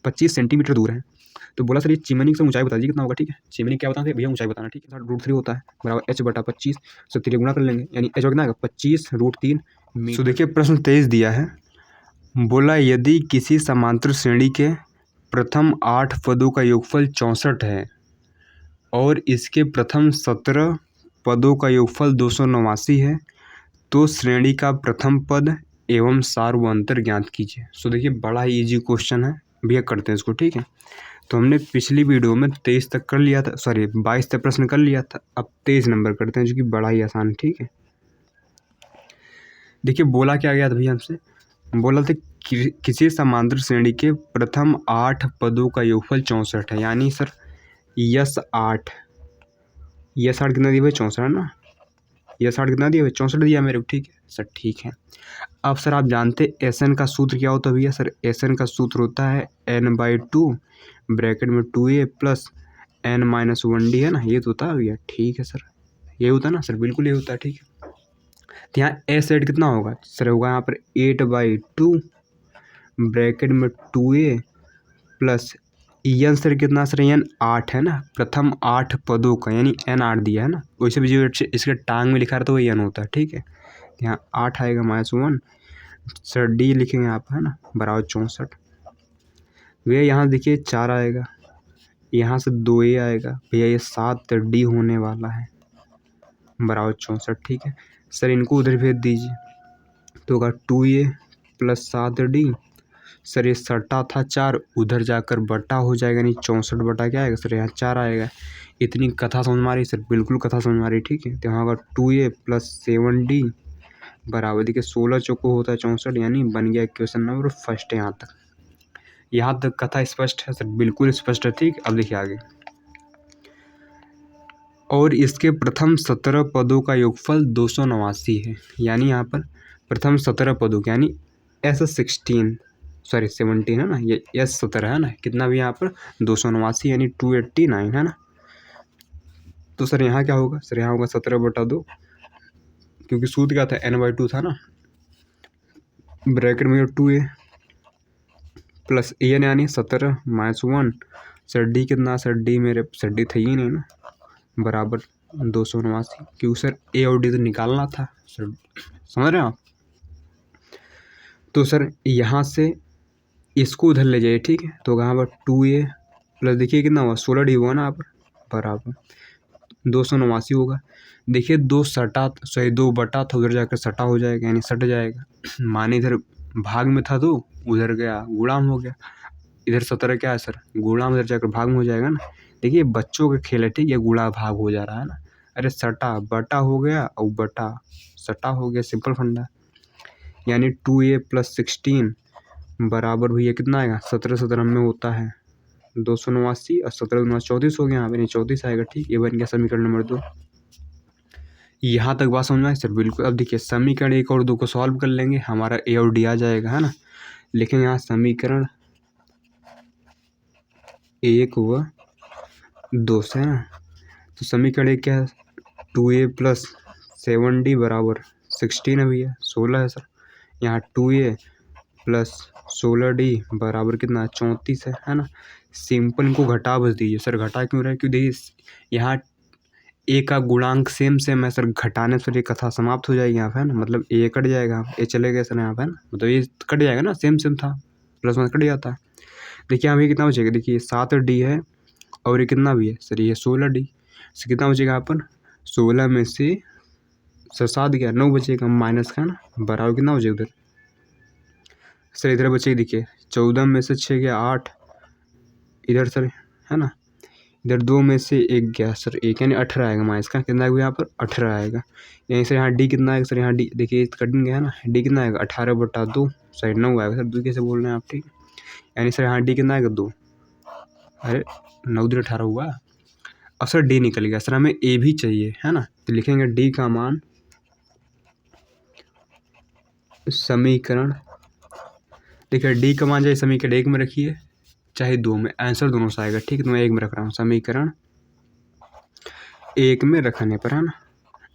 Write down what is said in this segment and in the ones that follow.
25 centimetre दूर है। तो बोला सर ये चिमनी से ऊंचाई बता दीजिए कितना होगा, ठीक है। चिमनी क्या बताना भैया, ऊंचाई बताना, ठीक है। √3 होता है बराबर h/25, सब 3 गुणा कर लेंगे, यानी h कितना आएगा 25√3 मीटर। तो देखिए प्रश्न 23 दिया है, बोला यदि किसी समांतर श्रेणी के प्रथम 8 पदों का योगफल 64 है और इसके प्रथम 17 पदों का योगफल 289 है तो श्रेणी का प्रथम पद एवं सार व अंतर ज्ञात कीजिए। सो देखिए बड़ा ही इजी क्वेश्चन है भैया, करते हैं इसको, ठीक है। तो हमने पिछली वीडियो में 23 तक कर लिया था, सॉरी 22 तक प्रश्न कर लिया था, अब 23 नंबर करते हैं जो कि बड़ा ही आसान है, ठीक है। देखिए बोला क्या गया था भैया हमसे, बोला था किसी समांतर श्रेणी के प्रथम 8 पदों का योगफल 64 है, यानी सर यस 8 कितना दिया भाई 64 है ना, यस 8 कितना दिया भाई 64 दिया मेरे को, ठीक है सर, ठीक है। अब सर आप जानते एस एन का सूत्र क्या होता है भैया, सर एस एन का सूत्र होता है n/2 ब्रैकेट में 2a प्लस n-1d है ना, ये तो होता है भैया, ठीक है सर, ये होता है ना सर, बिल्कुल ये होता है, ठीक है। तो यहाँ एस एड कितना होगा सर, होगा यहाँ पर 8/2 ब्रैकेट में 2a प्लस एन सर कितना सर, एन 8 है ना, प्रथम 8 पदों का, यानी n 8 दिया है ना, वैसे भी जो इसके टांग में लिखा रहता है वही n होता है, ठीक है। यहाँ 8 आएगा -1 सर, डी लिखेंगे आप है ना बराबर 64। भैया यहाँ देखिए 4 आएगा, यहाँ से 2a आएगा भैया, ये 7d होने वाला है बराबर 64, ठीक है सर। इनको उधर भेज दीजिए तो होगा 2a प्लस 7d सर, ये सटा था 4, उधर जाकर बटा हो जाएगा, नहीं 64 बटा क्या आएगा सर, यहाँ 4 आएगा। इतनी कथा समझ में आ रही सर, बिल्कुल कथा समझ में आ रही, ठीक है। तो यहाँ होगा 2a प्लस 7d बराबर देखिए 16 चौको होता है 64, यानी बन गया क्वेश्चन नंबर फर्स्ट। यहाँ तक कथा स्पष्ट है सर, बिल्कुल स्पष्ट है, ठीक। अब देखिए आगे, और इसके प्रथम 17 पदों का योगफल 289 है, यानी यहाँ पर प्रथम 17 पदों के, यानी S17 है ना, ये S17 है ना, कितना भी यहाँ पर 289 यानी 289 है ना। तो सर यहाँ क्या होगा सर, यहाँ होगा 17/2, क्योंकि सूत्र क्या था n/2 था ना, ब्रैकेट में 2a प्लस एन यानी 17 -1 सर, डी कितना सर, डी मेरे सर डी था ही नहीं ना, बराबर 289, क्योंकि सर ए और डी तो निकालना था सर, समझ रहे हैं आप। तो सर यहाँ से इसको उधर ले जाइए, ठीक है। तो यहाँ पर 2a प्लस देखिए कितना हुआ 16d हुआ ना, यहाँ पर बराबर 289 होगा। देखिए 2 बटा था, उधर जाकर सटा हो जाएगा, यानी सट जाएगा, माने इधर भाग में था तो उधर गया गुणाम हो गया, इधर 17 क्या है सर गुणाम, इधर जाकर भाग में हो जाएगा ना। देखिए बच्चों का खेल है, ठीक है, गुणा भाग हो जा रहा है ना, अरे सटा बटा हो गया और बटा सटा हो गया, सिंपल फंडा। यानी 2a प्लस 16 बराबर भैया कितना आएगा 17 में होता है 289 और 17 34 हो गया, यहाँ पे 34 आएगा, ठीक। ये बन गया समीकरण नंबर 2। यहाँ तक बात समझ में आई सर, बिल्कुल। अब देखिए समीकरण 1 और 2 को सॉल्व कर लेंगे, हमारा ए और डी आ जाएगा है ना। लेकिन यहाँ समीकरण 1 व 2 से है ना, तो समीकरण 1 क्या है 2a प्लस 7d बराबर 16 है भैया, 16 है सर। यहाँ 2a प्लस 16d बराबर कितना 34 है ना। सिंपल इनको घटा बस दीजिए सर, घटा क्यों रहे, क्यों देखिए यहाँ ए का गुणांक सेम है सर, घटाने से ये कथा समाप्त हो जाएगी यहाँ पे है ना, मतलब ए कट जाएगा, ए चले गए सर यहाँ पे है ना, मतलब ये कट जाएगा ना, सेम था, प्लस वन कट जाता है। देखिए यहाँ पे कितना बचेगा, देखिए 7d है और ये कितना भी है सर, ये 16d से कितना बचेगा यहाँ पर 16 में से 7 गया 9 बचेगा, माइनस का है ना, बराबर कितना बचेगा उधर सर, इधर बचेगा देखिए 14 में से 6 गया 8, इधर सर है ना, इधर 2 में से 1 गया सर 1, यानी 18 आएगा, माइनस का कितना आएगा यहाँ पर 18 आएगा। यहीं सर यहाँ डी कितना आएगा सर, यहाँ डी देखिए कटिंग गया है ना, डी कितना आएगा 18/2 सर 9 आएगा सर, 2 कैसे बोल रहे हैं आप, ठीक। यानी सर यहाँ डी कितना आएगा 2, अरे 9×18 हुआ। अब सर डी निकल गया सर, हमें ए भी चाहिए है ना, तो लिखेंगे डी का मान समीकरण, देखिए डी का मान चाहे समीकरण 1 में रखिए चाहे 2 में, आंसर दोनों से आएगा, ठीक। तो मैं 1 में रख रहा हूँ, समीकरण 1 में रखने पर है ना।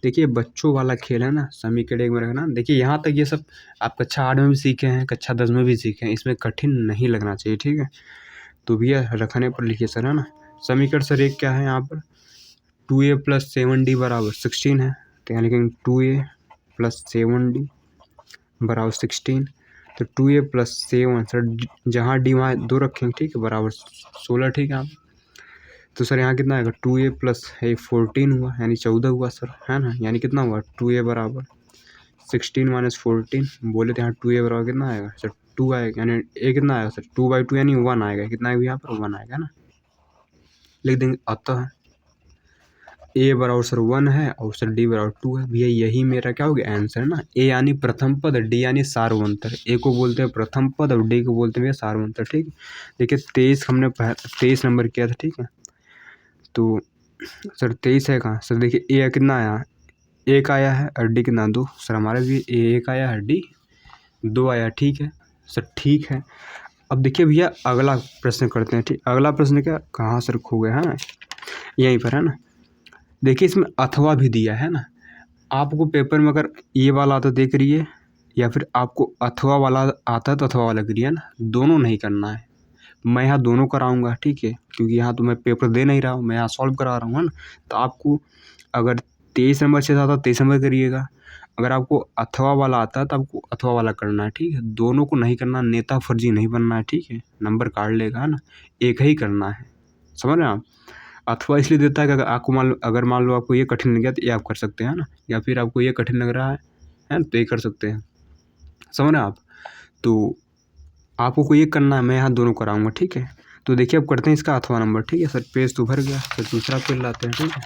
देखिए बच्चों वाला खेल है ना, समीकरण 1 में रखना। देखिए यहाँ तक ये सब आप कक्षा 8 में भी सीखे हैं, कक्षा 10 में भी सीखे हैं, इसमें कठिन नहीं लगना चाहिए, ठीक है। तो भैया रखने पर लिखिए सर, है ना। समीकरण सर एक क्या है यहाँ पर, 2a + 7d बराबर 16 है, तो यहाँ लिखेंगे 2a + 7d बराबर 16। तो 2a + 7 सर जहाँ डी वहाँ 2 रखेंगे, ठीक है, बराबर 16, ठीक है। आप तो सर यहाँ कितना आएगा, 2a + 14 हुआ, यानी 14 हुआ सर, है ना। यानी कितना हुआ, 2a बराबर 16 - 14 बोले तो यहाँ 2a बराबर कितना आएगा सर, 2 आएगा, यानी a कितना आएगा सर, 2/2 यानी 1 आएगा। कितना आएगा यहाँ पर, 1 आएगा ना। लिख देंगे अतः a बराबर सर 1 है और सर d बराबर 2 है। भैया यही मेरा क्या हो गया, आंसर ना। a यानी प्रथम पद, d यानी सार्वभौमंतर। a को बोलते हैं प्रथम पद और d को बोलते हैं भैया सार्वभौमंतर, ठीक है। देखिए 23 हमने 23 नंबर किया था, ठीक है। तो सर 23 है कहाँ सर, देखिए a कितना आया, 1 आया है और d कितना 2। सर हमारा भी a 1 आया है, d 2 आया, ठीक है सर, ठीक है। अब देखिए भैया अगला प्रश्न करते हैं, ठीक। अगला प्रश्न क्या, कहाँ सर खो गया, है ना, यहीं पर, है ना। देखिए इसमें अथवा भी दिया है ना। आपको पेपर में अगर ये वाला आता देख रही या फिर आपको अथवा वाला आता है तो अथवा वाला करिए ना, दोनों नहीं करना है। मैं यहाँ दोनों कराऊंगा, ठीक है, क्योंकि यहाँ तो मैं पेपर दे नहीं रहा हूँ, मैं यहाँ सॉल्व करा रहा हूँ, है ना। तो आपको अगर 23 नंबर से आता 23 नंबर करिएगा, अगर आपको अथवा वाला आता है तो आपको अथवा वाला करना है, ठीक है। दोनों को नहीं करना, नेता फर्जी नहीं बनना है, ठीक है, नंबर काट लेगा, है ना। एक ही करना है, समझ रहे हैं आप। अथवा इसलिए देता है कि अगर मान लो आपको ये कठिन लग गया तो ये आप कर सकते हैं ना, या फिर आपको ये कठिन लग रहा है तो ये कर सकते हैं, समझ रहे हैं आप। तो आपको ये करना है, मैं यहाँ दोनों कराऊंगा, ठीक है। तो देखिए अब करते हैं इसका अथवा नंबर, ठीक है सर। पेज तो भर गया, फिर दूसरा पेज लाते हैं, ठीक है।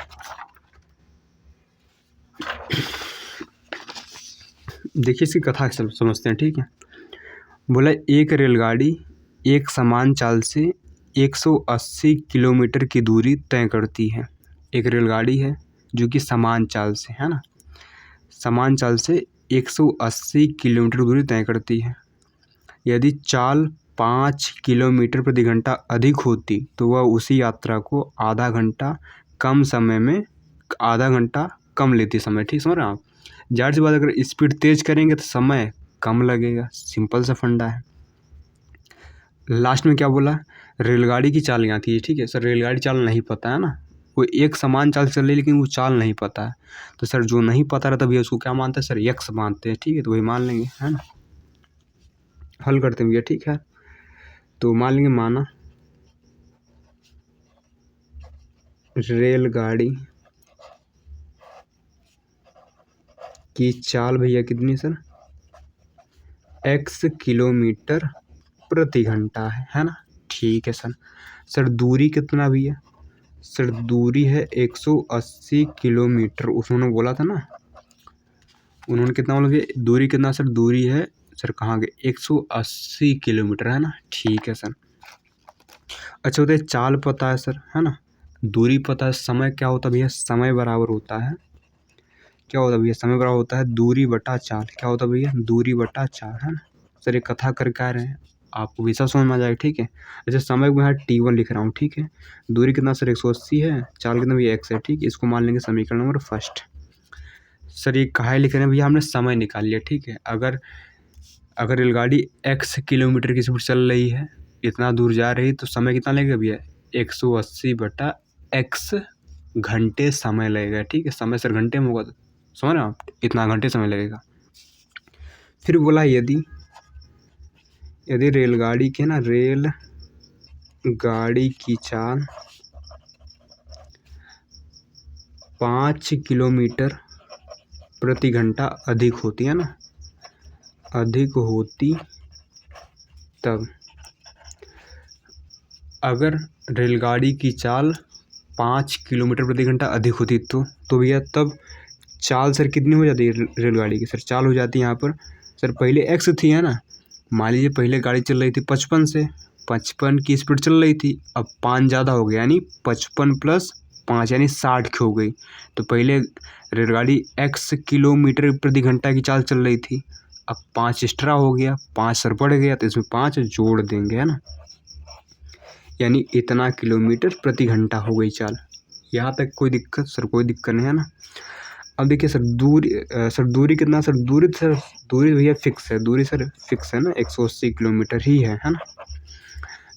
देखिए इसकी कथा समझते हैं, ठीक है। बोला एक रेलगाड़ी एक समान चाल से 180 किलोमीटर की दूरी तय करती है। एक रेलगाड़ी है जो कि समान चाल से, है ना, समान चाल से 180 किलोमीटर दूरी तय करती है। यदि चाल 5 किलोमीटर प्रति घंटा अधिक होती तो वह उसी यात्रा को आधा घंटा कम लेती समय, ठीक समझ रहे हैं आप। जाहिर सी बात, अगर स्पीड तेज करेंगे तो समय कम लगेगा, सिंपल सा फंडा है। लास्ट में क्या बोला, रेलगाड़ी की चाल यहाँ थी, ठीक है सर। रेलगाड़ी चाल नहीं पता है ना, वो एक समान चाल चल रही है लेकिन वो चाल नहीं पता है। तो सर जो नहीं पता रहता भैया उसको क्या मानते हैं सर, यक्स मानते हैं, ठीक है। तो वही मान लेंगे, है ना। हल करते हैं भैया, ठीक है। तो मान लेंगे, माना रेलगाड़ी की चाल भैया कितनी सर, x किलोमीटर प्रति घंटा है ना, ठीक है सर। सर दूरी कितना भैया, सर दूरी है 180 किलोमीटर, उन्होंने बोला था ना, उन्होंने कितना बोला भैया, दूरी कितना सर, दूरी है सर कहाँ गए, 180 किलोमीटर, है ना, ठीक है सर। अच्छा होता है चाल पता है सर, है ना, दूरी पता है, समय क्या होता है भैया, समय बराबर होता है, क्या होता है भैया, समय बराबर होता है दूरी बटा चाल। क्या होता है भैया, दूरी बटा चाल, है ना। सर ये कथा करके आ रहे हैं, आपको वैसा समझ में आ जाएगा, ठीक है। अच्छा समय को यहाँ T1 लिख रहा हूँ, ठीक है। दूरी कितना सर 180 है, चाल कितना भैया x है, ठीक है। इसको मान लेंगे समीकरण नंबर फर्स्ट। सर ये कहा लिख रहे हैं भैया, हमने समय निकाल लिया, ठीक है। अगर रेलगाड़ी x किलोमीटर की स्पीड चल रही है, इतना दूर जा रही, तो समय कितना लगेगा भैया, 180 बटा x घंटे समय लगेगा, ठीक है। समय सर घंटे में होगा, तो समझ रहे हैं आप, इतना घंटे समय लगेगा। फिर बोला यदि रेलगाड़ी के ना, रेल गाड़ी की चाल 5 किलोमीटर प्रति घंटा अधिक होती है ना, अधिक होती, तब अगर रेलगाड़ी की चाल 5 किलोमीटर प्रति घंटा अधिक होती तो भैया तब चाल सर कितनी हो जाती है रेलगाड़ी की, सर चाल हो जाती है यहाँ पर सर, पहले x थी, है ना। मान लीजिए पहले गाड़ी चल रही थी 55 से, 55 की स्पीड चल रही थी, अब 5 ज़्यादा हो गया, यानी 55 + 5 यानी 60 की हो गई। तो पहले रेलगाड़ी x किलोमीटर प्रति घंटा की चाल चल रही थी, अब 5 एक्स्ट्रा हो गया, 5 सर बढ़ गया, तो इसमें 5 जोड़ देंगे, है ना, यानी इतना किलोमीटर प्रति घंटा हो गई चाल। यहाँ तक कोई दिक्कत सर, कोई दिक्कत नहीं, है ना। अब देखिए सर दूरी कितना सर, दूरी भैया फिक्स है, दूरी सर फिक्स है ना, 180 किलोमीटर ही है ना।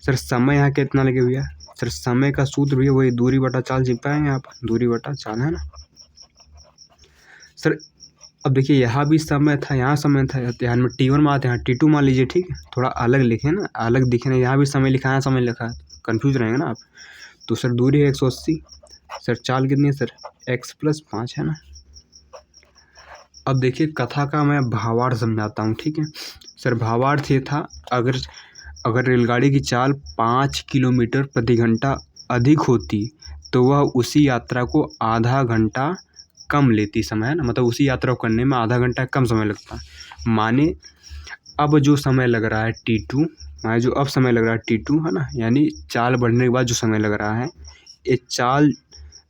सर समय यहाँ कितना लगे भैया? सर समय का सूत्र भी वही दूरी बटा चाल चिपका है यहाँ पर, दूरी बटा चाल, है ना। सर अब देखिए यहाँ भी समय था, यहाँ समय था, ध्यान में T1 में आते हैं, T2 मान लीजिए, ठीक है। थोड़ा अलग लिखे ना, अलग दिखे ना, यहाँ भी समय लिखा है, यहाँ समय लिखा है, कन्फ्यूज रहेंगे ना आप। तो सर दूरी है 180, सर चाल कितनी है सर? x+5, है ना। अब देखिए कथा का मैं भावार्थ समझाता हूँ, ठीक है। सर भावार्थ ये था, अगर रेलगाड़ी की चाल 5 किलोमीटर प्रति घंटा अधिक होती तो वह उसी यात्रा को आधा घंटा कम लेती समय, है ना। मतलब उसी यात्रा को करने में आधा घंटा कम समय लगता। माने अब जो समय लग रहा है T2, माने जो अब समय लग रहा है T2, है ना, यानी चाल बढ़ने के बाद जो समय लग रहा है, ये चाल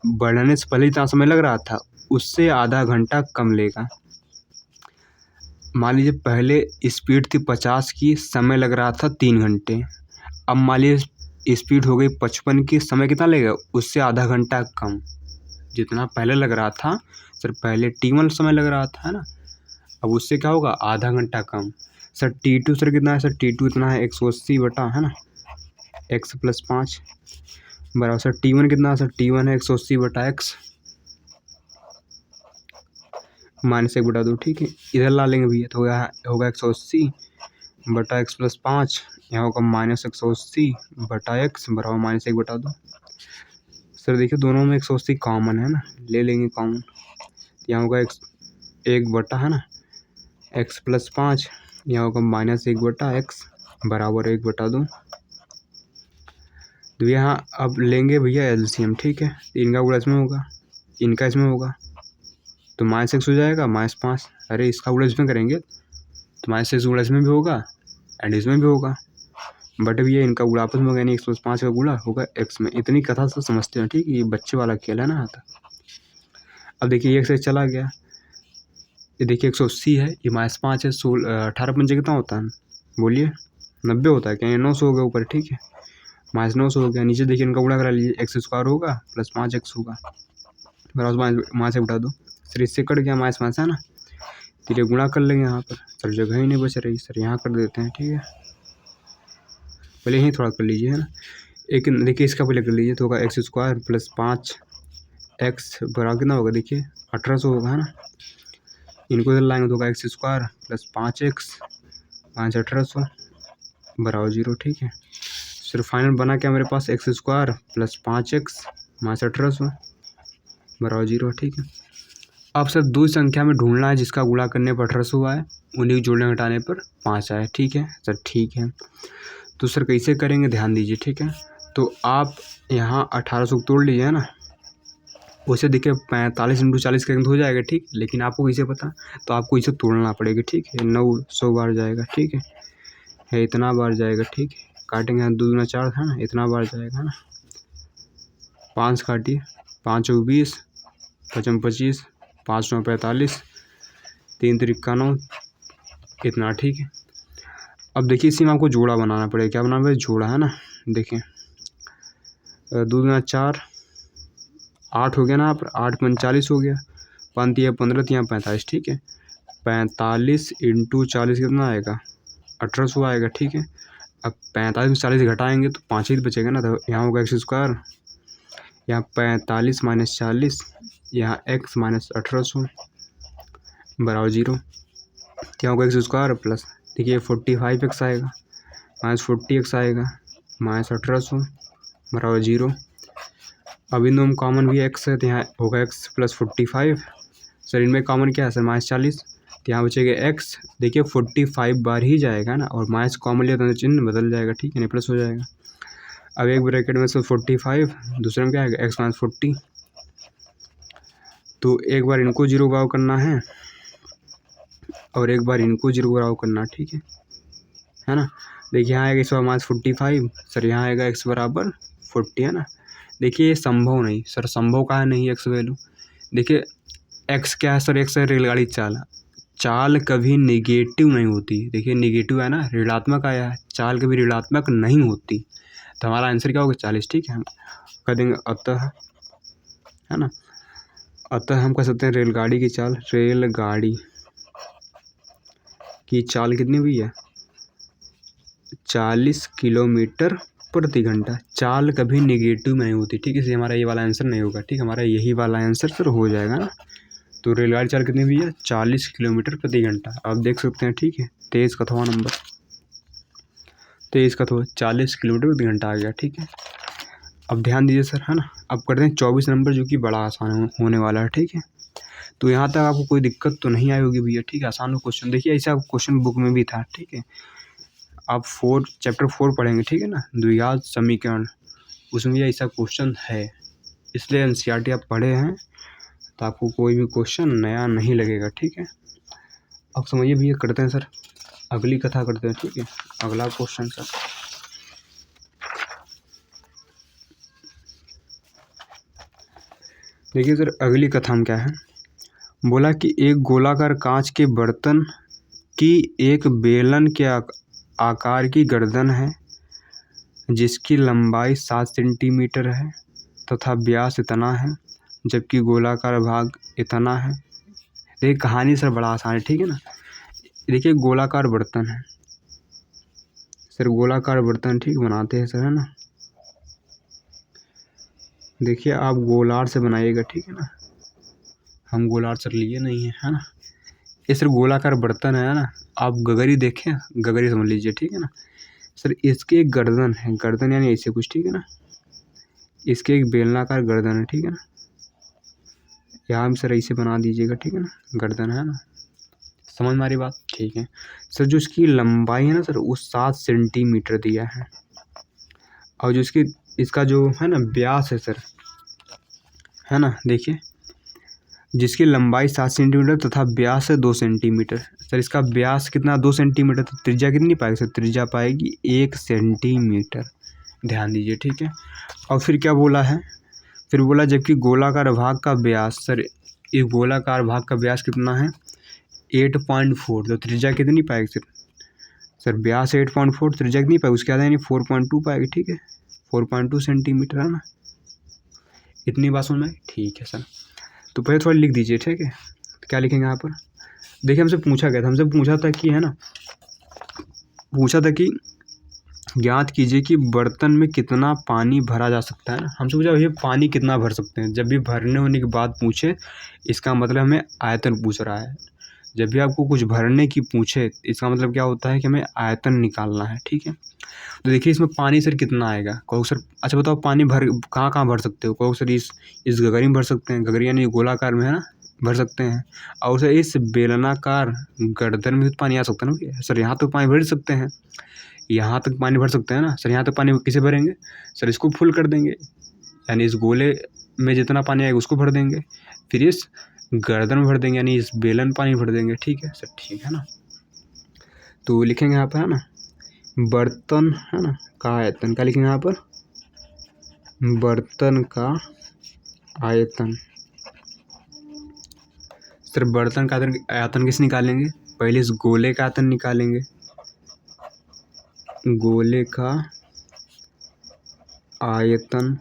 बढ़ने से पहले जितना समय लग रहा था उससे आधा घंटा कम लेगा। मान लीजिए पहले स्पीड थी 50 की, समय लग रहा था 3 घंटे। अब मान लीजिए स्पीड हो गई 55 की, समय कितना लगेगा? उससे आधा घंटा कम। जितना पहले लग रहा था सर, पहले T1 समय लग रहा था, है ना, अब उससे क्या होगा? आधा घंटा कम। सर T2 सर कितना है? सर T2 इतना है 180 बटा, है ना, x+5 बराबर। सर T1 कितना है? सर T1 है 180 बटा x -1 बटा 2, ठीक है। इधर ला लेंगे भैया तो होगा 180 बटा x+5, यहाँ होगा -180 बटा x बराबर -1 बटा 2। सर देखिए दोनों में 180 कॉमन है ना, ले लेंगे कॉमन, यहाँ होगा 1 बटा, है ना, x+5, यहाँ होगा -1 बटा x बराबर 1 बटा 2। तो यहाँ अब लेंगे भैया एलसीएम, ठीक है। इनका गुणा इसमें होगा, इनका इसमें होगा, तो -1 हो जाएगा -5। अरे इसका गुणा इसमें करेंगे तो -6 गुणा इसमें भी होगा एंड इसमें भी होगा, बट भैया इनका गुणा आपस में होगा, यानी 105 का गुणा होगा x में। इतनी कथा से समझते हैं, ठीक है, ये बच्चे वाला खेल है ना आता। अब देखिए एक से चला गया, ये देखिए 180 है, ये -5 है, 18 पंजे कितना होता है? बोलिए 90 होता है क्या? 900 हो गया ऊपर, ठीक है, -900 हो गया। नीचे देखिए इनका गुणा करा लीजिए, x² होगा प्लस 5x होगा बराबर -1 बटा 2। सर इससे कट गया -5, है ना, तो गुणा कर लेंगे यहाँ पर। सर जगह ही नहीं बच रही, सर यहाँ कर देते हैं, ठीक है, पहले यहीं थोड़ा कर लीजिए, है ना। एक देखिए इसका पहले कर लीजिए, तो होगा x² प्लस 5x बराबर कितना होगा? देखिए 1800 होगा, है ना। इनको इधर लाएंगे तो होगा x² प्लस 5x 1800 बराबर 0, ठीक है। सिर्फ फाइनल बना क्या मेरे पास? x² प्लस 5x 1800 बराबर 0, ठीक है। अब सर दो संख्या में ढूंढना है जिसका गुणा करने पर 1800 आए, उन्हीं को जोड़ने घटाने पर 5 आए, ठीक है सर, ठीक है। तो सर कैसे करेंगे ध्यान दीजिए, ठीक है। तो आप यहाँ 1800 को तोड़ लीजिए, है ना, वैसे देखिए 45 × 40 करेंगे तो हो जाएगा, ठीक, लेकिन आपको कैसे पता? तो आपको इसे तोड़ना पड़ेगा, ठीक है। 900 बार जाएगा, ठीक है, इतना बार जाएगा, ठीक है, काटेंगे 2 दूना 4 था ना, इतना बार जाएगा, है ना। 5 काटिए, 5 × 20, 5 × 25, 5 × 45, 3 × 3 = 9, इतना, ठीक है। अब देखिए इसी में आपको जोड़ा बनाना पड़ेगा, क्या बनाना पड़ेगा? जोड़ा, है ना। देखिए 2 दूना 4, 8 हो गया ना, यहाँ पर 8 × 45 हो गया, 5 × 15 × 45, ठीक है। 45 × 40 कितना आएगा? 1800 आएगा, ठीक है। अब 45 में 40 घटाएंगे तो 5 ही बचेगा ना, तो यहाँ होगा x², यहाँ 45 - 40, यहाँ x - 1800 बराबर 0, क्या होगा? x² प्लस देखिए 45x आएगा -40x आएगा -1800 बराबर 0। अब इन दोनों कॉमन भी x है तो यहाँ होगा x + 45। सर इनमें कॉमन क्या है सर? -40, तो यहाँ बचेगा x, देखिए 45 बार ही जाएगा ना, और माइनस कॉमन लिया तो चिन्ह बदल जाएगा, ठीक है, प्लस हो जाएगा। अब एक ब्रैकेट में सर 45, दूसरे में क्या आएगा? x - 40। तो एक बार इनको 0 बराबर करना है और एक बार इनको 0 बराबर करना, ठीक है ना। देखिए यहाँ आएगा x -45, सर यहाँ आएगा x बराबर 40, है ना। देखिए ये संभव नहीं, सर संभव कहाँ नहीं x वैल्यू? देखिए x क्या है सर? x है रेलगाड़ी चाल, चाल कभी निगेटिव नहीं होती, देखिए निगेटिव है ना, ऋणात्मक आया है, चाल कभी ऋणात्मक नहीं होती, तो हमारा आंसर क्या होगा? 40, ठीक है। हम कह देंगे अतः, है ना, अतः हम कह सकते हैं रेलगाड़ी की चाल, रेलगाड़ी की चाल कितनी हुई है? 40 किलोमीटर प्रति घंटा। चाल कभी नेगेटिव में नहीं होती, ठीक है, इसलिए हमारा ये वाला आंसर नहीं होगा, ठीक है, हमारा यही वाला आंसर सर हो जाएगा ना। तो रेलगाड़ी चाल कितनी हुई है? 40 किलोमीटर प्रति घंटा। आप देख सकते हैं, ठीक है, 23 कथवा नंबर, 23 कथवा 40 किलोमीटर प्रति घंटा आ गया, ठीक है। अब ध्यान दीजिए सर, है ना। अब करते हैं 24 नंबर, जो कि बड़ा आसान होने वाला है, ठीक है। तो यहाँ तक आपको कोई दिक्कत तो नहीं आई होगी भैया, ठीक है, आसान क्वेश्चन। देखिए ऐसा क्वेश्चन बुक में भी था, ठीक है। आप चैप्टर 4 पढ़ेंगे, ठीक है ना, द्विघात समीकरण, उसमें भी ऐसा क्वेश्चन है, इसलिए एनसीईआरटी आप पढ़े हैं तो आपको कोई भी क्वेश्चन नया नहीं लगेगा, ठीक है। अब समझिए भैया, करते हैं सर अगली कथा करते हैं, ठीक है, अगला क्वेश्चन सर। देखिए सर, अगली कथा में क्या है, बोला कि एक गोलाकार कांच के बर्तन की एक बेलन के आकार की गर्दन है, जिसकी लंबाई 7 सेंटीमीटर है तथा व्यास इतना है, जबकि गोलाकार भाग इतना है। देखिए कहानी सर बड़ा आसान है, ठीक है ना। देखिए गोलाकार बर्तन है सर, गोलाकार बर्तन, ठीक बनाते हैं सर, है ना। देखिए आप गोलार्ध से बनाइएगा, ठीक है ना, हम गोलार्ध सर लिए नहीं है ना। ये सर गोलाकार बर्तन है ना, आप गगरी देखें, गगरी समझ लीजिए, ठीक है ना सर। इसके एक गर्दन है, गर्दन यानी ऐसे कुछ, ठीक है ना, इसके एक बेलनाकार गर्दन है, ठीक है ना, यहाँ भी सर ऐसे बना दीजिएगा, ठीक है ना, गर्दन है ना, समझ में आ रही बात, ठीक है सर। जो इसकी लंबाई है ना सर, वो 7 सेंटीमीटर दिया है, और जो इसका जो है ना व्यास है सर, है ना, देखिए जिसकी लंबाई 7 सेंटीमीटर तथा व्यास है 2 सेंटीमीटर। सर इसका व्यास कितना? 2 सेंटीमीटर, तो त्रिज्या कितनी पाएगी सर? त्रिज्या पाएगी 1 सेंटीमीटर, ध्यान दीजिए, ठीक है। और फिर क्या बोला है? फिर बोला जबकि गोलाकार भाग का व्यास, सर इस गोलाकार भाग का व्यास कितना है? 8.4, तो त्रिज्या कितनी पाएगी सर? सर व्यास 8.4, त्रिज्या कितनी पाएगी? उसके आधा यानी 4.2 पाएगी, ठीक है, 4.2 सेंटीमीटर, है ना। इतनी बात समझ में, ठीक है सर। तो पहले थोड़ा लिख दीजिए, ठीक है। तो क्या लिखेंगे यहाँ पर? देखिए हमसे पूछा गया था, हमसे पूछा था कि, है ना, पूछा था कि ज्ञात कीजिए कि बर्तन में कितना पानी भरा जा सकता है ना। हमसे पूछा भैया पानी कितना भर सकते हैं। जब भी भरने होने की बात पूछे, इसका मतलब हमें आयतन पूछ रहा है। जब भी आपको कुछ भरने की पूछे, इसका मतलब क्या होता है कि हमें आयतन निकालना है, ठीक है। तो देखिए इसमें पानी सर कितना आएगा? कहो सर, अच्छा बताओ पानी कहाँ भर सकते हो? कहो सर इस गगरी में भर सकते हैं, गगरी यानी गोलाकार में, है ना, भर सकते हैं। और सर इस बेलनाकार गर्दन में भी पानी आ सकता है ना भैया। सर यहाँ तो पानी भर सकते हैं, यहाँ तक पानी भर सकते हैं ना सर। यहाँ तक पानी किसे भरेंगे सर? इसको फुल कर देंगे, यानी इस गोले में जितना पानी आएगा उसको भर देंगे, फिर इस गर्दन में भर देंगे, यानी इस बेलन पानी भर देंगे, ठीक है सर, ठीक है ना। तो लिखेंगे यहाँ पर, है ना, बर्तन, है ना, का आयतन। क्या लिखेंगे यहाँ पर? बर्तन का आयतन। सर बर्तन का आयतन किस निकालेंगे? पहले इस गोले का आयतन निकालेंगे, गोले का आयतन,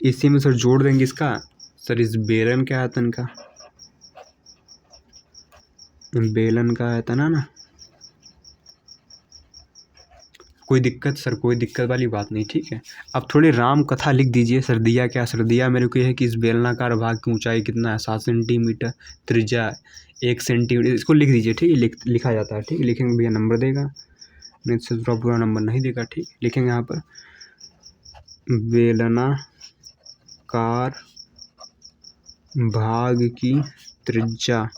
इसी में सर जोड़ देंगे इसका, सर इस बेलन के आयतन का, बेलन का आयतन, है ना। कोई दिक्कत सर? कोई दिक्कत वाली बात नहीं, ठीक है। अब थोड़ी राम कथा लिख दीजिए सर। दिया क्या सर? दिया मेरे को ये है कि इस बेलनाकार भाग की ऊंचाई कितना है? 7 सेंटीमीटर, त्रिज्या 1 सेंटीमीटर, इसको लिख दीजिए, ठीक है, लिखा जाता है, ठीक है। लिखेंगे भैया नंबर देगा, नहीं तो पूरा नंबर नहीं देगा, ठीक। लिखेंगे यहाँ पर बेलनाकार भाग की त्रिज्या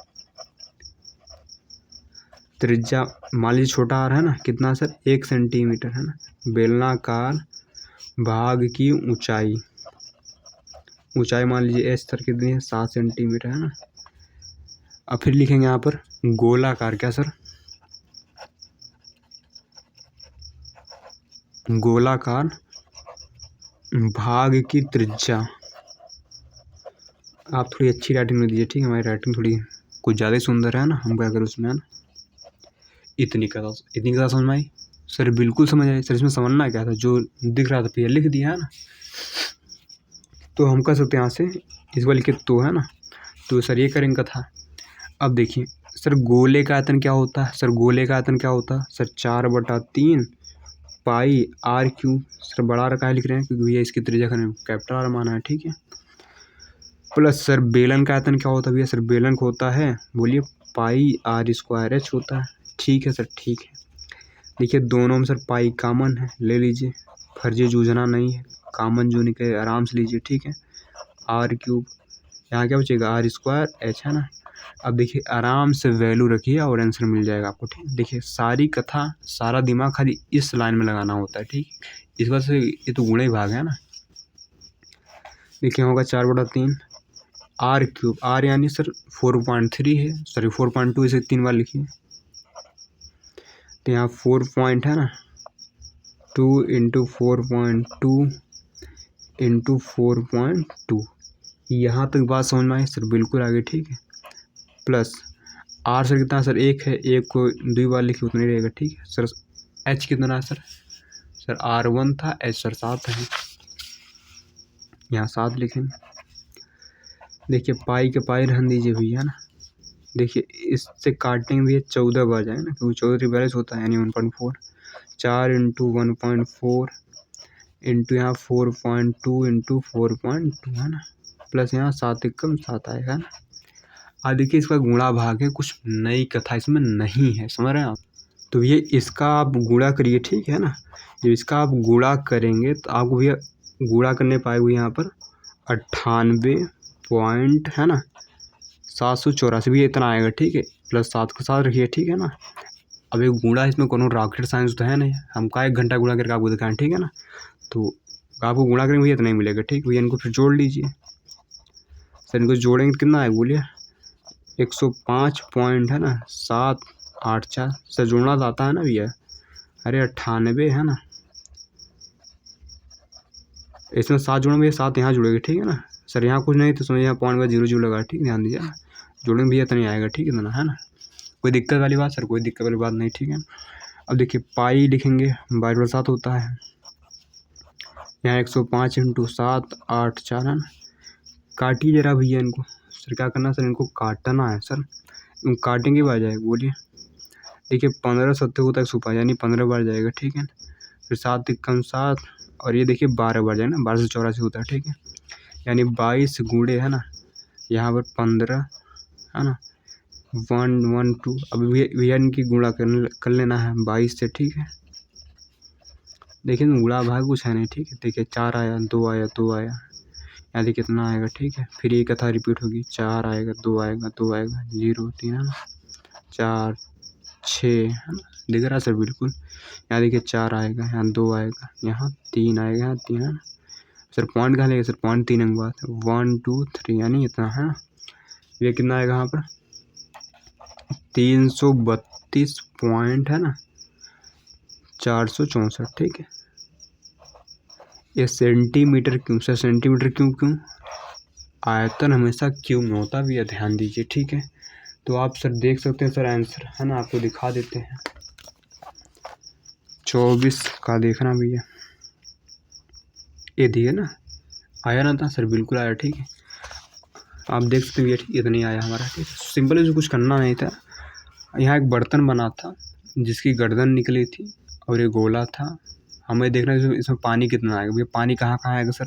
मान लीजिए छोटा आर है ना, कितना सर? 1 सेंटीमीटर, है ना। बेलनाकार भाग की ऊंचाई मान लीजिए एस सर कितनी है? 7 सेंटीमीटर, है ना। अब फिर लिखेंगे यहाँ पर गोलाकार, क्या सर? गोलाकार भाग की त्रिज्या। आप थोड़ी अच्छी राइटिंग में दीजिए, ठीक है, हमारी राइटिंग थोड़ी कुछ ज़्यादा ही सुंदर है ना, हम क्या करें उसमें, है ना। इतनी कथा समझ में आई सर? बिल्कुल समझ आई सर। इसमें समझना क्या था? जो दिख रहा था फिर लिख दिया, है ना। तो हम कर सकते हैं यहाँ से इसको लिखे तो, है ना। तो सर ये करेंगे कथा। अब देखिए सर गोले का आयतन क्या होता है? सर गोले का आयतन क्या होता है sir? 4/3 pi R cube, sir बड़ा रखा है लिख रहे हैं क्योंकि भैया इसकी त्रिज्या का कैपिटल आर माना है, ठीक है। प्लस सर बेलन का आयतन क्या होता है भैया, सर बेलन का होता है, बोलिए पाई आर स्क्वायर एच होता है, ठीक है सर, ठीक है। देखिए दोनों में सर पाई कॉमन है, ले लीजिए, फर्जी जूझना नहीं है, कॉमन जो निकले आराम से लीजिए, ठीक है। आर क्यूब, यहाँ क्या बचेगा आर स्क्वायर एच, है ना। अब देखिए आराम से वैल्यू रखिए और आंसर मिल जाएगा आपको, ठीक। देखिए सारी कथा, सारा दिमाग खाली इस लाइन में लगाना होता है, ठीक। इस वजह से ये तो गुणा ही भाग है ना। देखिए होगा 4/3 आर क्यूब, आर यानी सर 4.3 है, सॉरी 4.2, इसे 3 बार लिखिए, तो यहाँ 4 पॉइंट है ना, 2 इंटू 4.2 इंटू 4.2, यहाँ तक बात समझ में आई सर, बिल्कुल आगे, ठीक है। प्लस आर सर कितना, सर 1 है, 1 को 2 बार लिखिए उतना ही रहेगा, ठीक है सर। एच कितना है सर, सर R1 था, एच सर 7 है, यहाँ 7 लिखेंगे। देखिए पाई के पाई रहने दीजिए भैया ना, देखिए इससे काटेंगे भैया 14 बार जाएगा ना, क्योंकि 14 बैलेंस होता है यानी 1.4, 4 इंटू 1.4 इंटू यहाँ 4.2 इंटू 4.2, है ना। प्लस यहाँ 7 एकम 7 आएगा ना। अब देखिए इसका गुणा भाग है, कुछ नई कथा इसमें नहीं है, समझ रहे हैं आप। तो ये इसका आप गुणा करिए, ठीक है ना। जब इसका आप गुणा करेंगे तो आपको भैया गुणा करने पाएंगे यहाँ पर 98 पॉइंट, है ना, 784 भी इतना आएगा, ठीक है। प्लस 7 के साथ रखिए, ठीक है ना। अब एक गुणा इसमें कोनो रॉकेट साइंस तो है नहीं, हम का 1 घंटा गुणा करके आपको दिखाएं, ठीक है ना। तो आपको गुणा करेंगे भैया इतना ही मिलेगा, ठीक भैया। इनको फिर जोड़ लीजिए सर, इनको जोड़ेंगे तो कितना आएगा बोलिए, 105 पॉइंट, है ना, 784 सर, जोड़ना तो आता है ना भैया, अरे 98 है ना, इसमें 7 जोड़ेंगे भैया, 7 यहाँ जुड़ेगा, ठीक है ना सर। यहाँ कुछ नहीं तो समझिए यहाँ पॉइंट का 0 0 लगा, ठीक, ध्यान दीजिए ना, जोड़ेंगे भैया इतना ही आएगा, ठीक है ना, है ना। कोई दिक्कत वाली बात सर, कोई दिक्कत वाली बात नहीं, ठीक है। अब देखिए पाई लिखेंगे 22/7 होता है, यहाँ 105 इंटू 784, है ना। काटिए जरा भैया इनको, सर क्या करना है सर, इनको काटना है सर, काटेंगे बार जाएगा बोलिए। देखिए 15 7 होता है 105 यानी 15 बार जाएगा, ठीक है। फिर 7 एकम 7 और ये देखिए 12 बार जाएगा ना, 12 से 84 होता है, ठीक है। यानी 22 गुणे, है ना, यहाँ पर 15, है ना, 1 1 2। अब भैया इनकी गुणा कर लेना है 22 से, ठीक है। देखिए गुणा भाग कुछ है नहीं, ठीक है। देखिए 4 आया, 2 आया, 2 आया, यहाँ देखिए कितना आएगा, ठीक है। फिर ये कथा रिपीट होगी, 4 आएगा, 2 आएगा, 2 आएगा, 0 3, है ना, 4 6, है ना, दिख रहा है सर, बिल्कुल। यहाँ देखिए 4 आएगा, यहाँ 2 आएगा, यहाँ 3 आएगा, यहाँ 3, है ना सर। पॉइंट कहाँ लेगा सर, पॉइंट 3 अंक बात है, 1 2 3 यानी इतना, है ना। ये कितना आएगा यहाँ पर 332 पॉइंट, है ना, 464, ठीक है। ये सेंटीमीटर क्यों सर, सेंटीमीटर क्यों, आयतन हमेशा क्यूब में होता है भैया, ध्यान दीजिए, ठीक है। तो आप सर देख सकते हैं सर आंसर, है ना, आपको दिखा देते हैं 24 का, देखना भैया ये दिए ना, आया ना था सर, बिल्कुल आया, ठीक है। आप देख सकते हैं भैया, ठीक इतना ही आया हमारा, ठीक। सिंपल इसमें कुछ करना नहीं था। यहाँ एक बर्तन बना था जिसकी गर्दन निकली थी और ये गोला था, हमें देखना है इसमें पानी कितना आएगा भैया। पानी कहाँ कहाँ आएगा सर,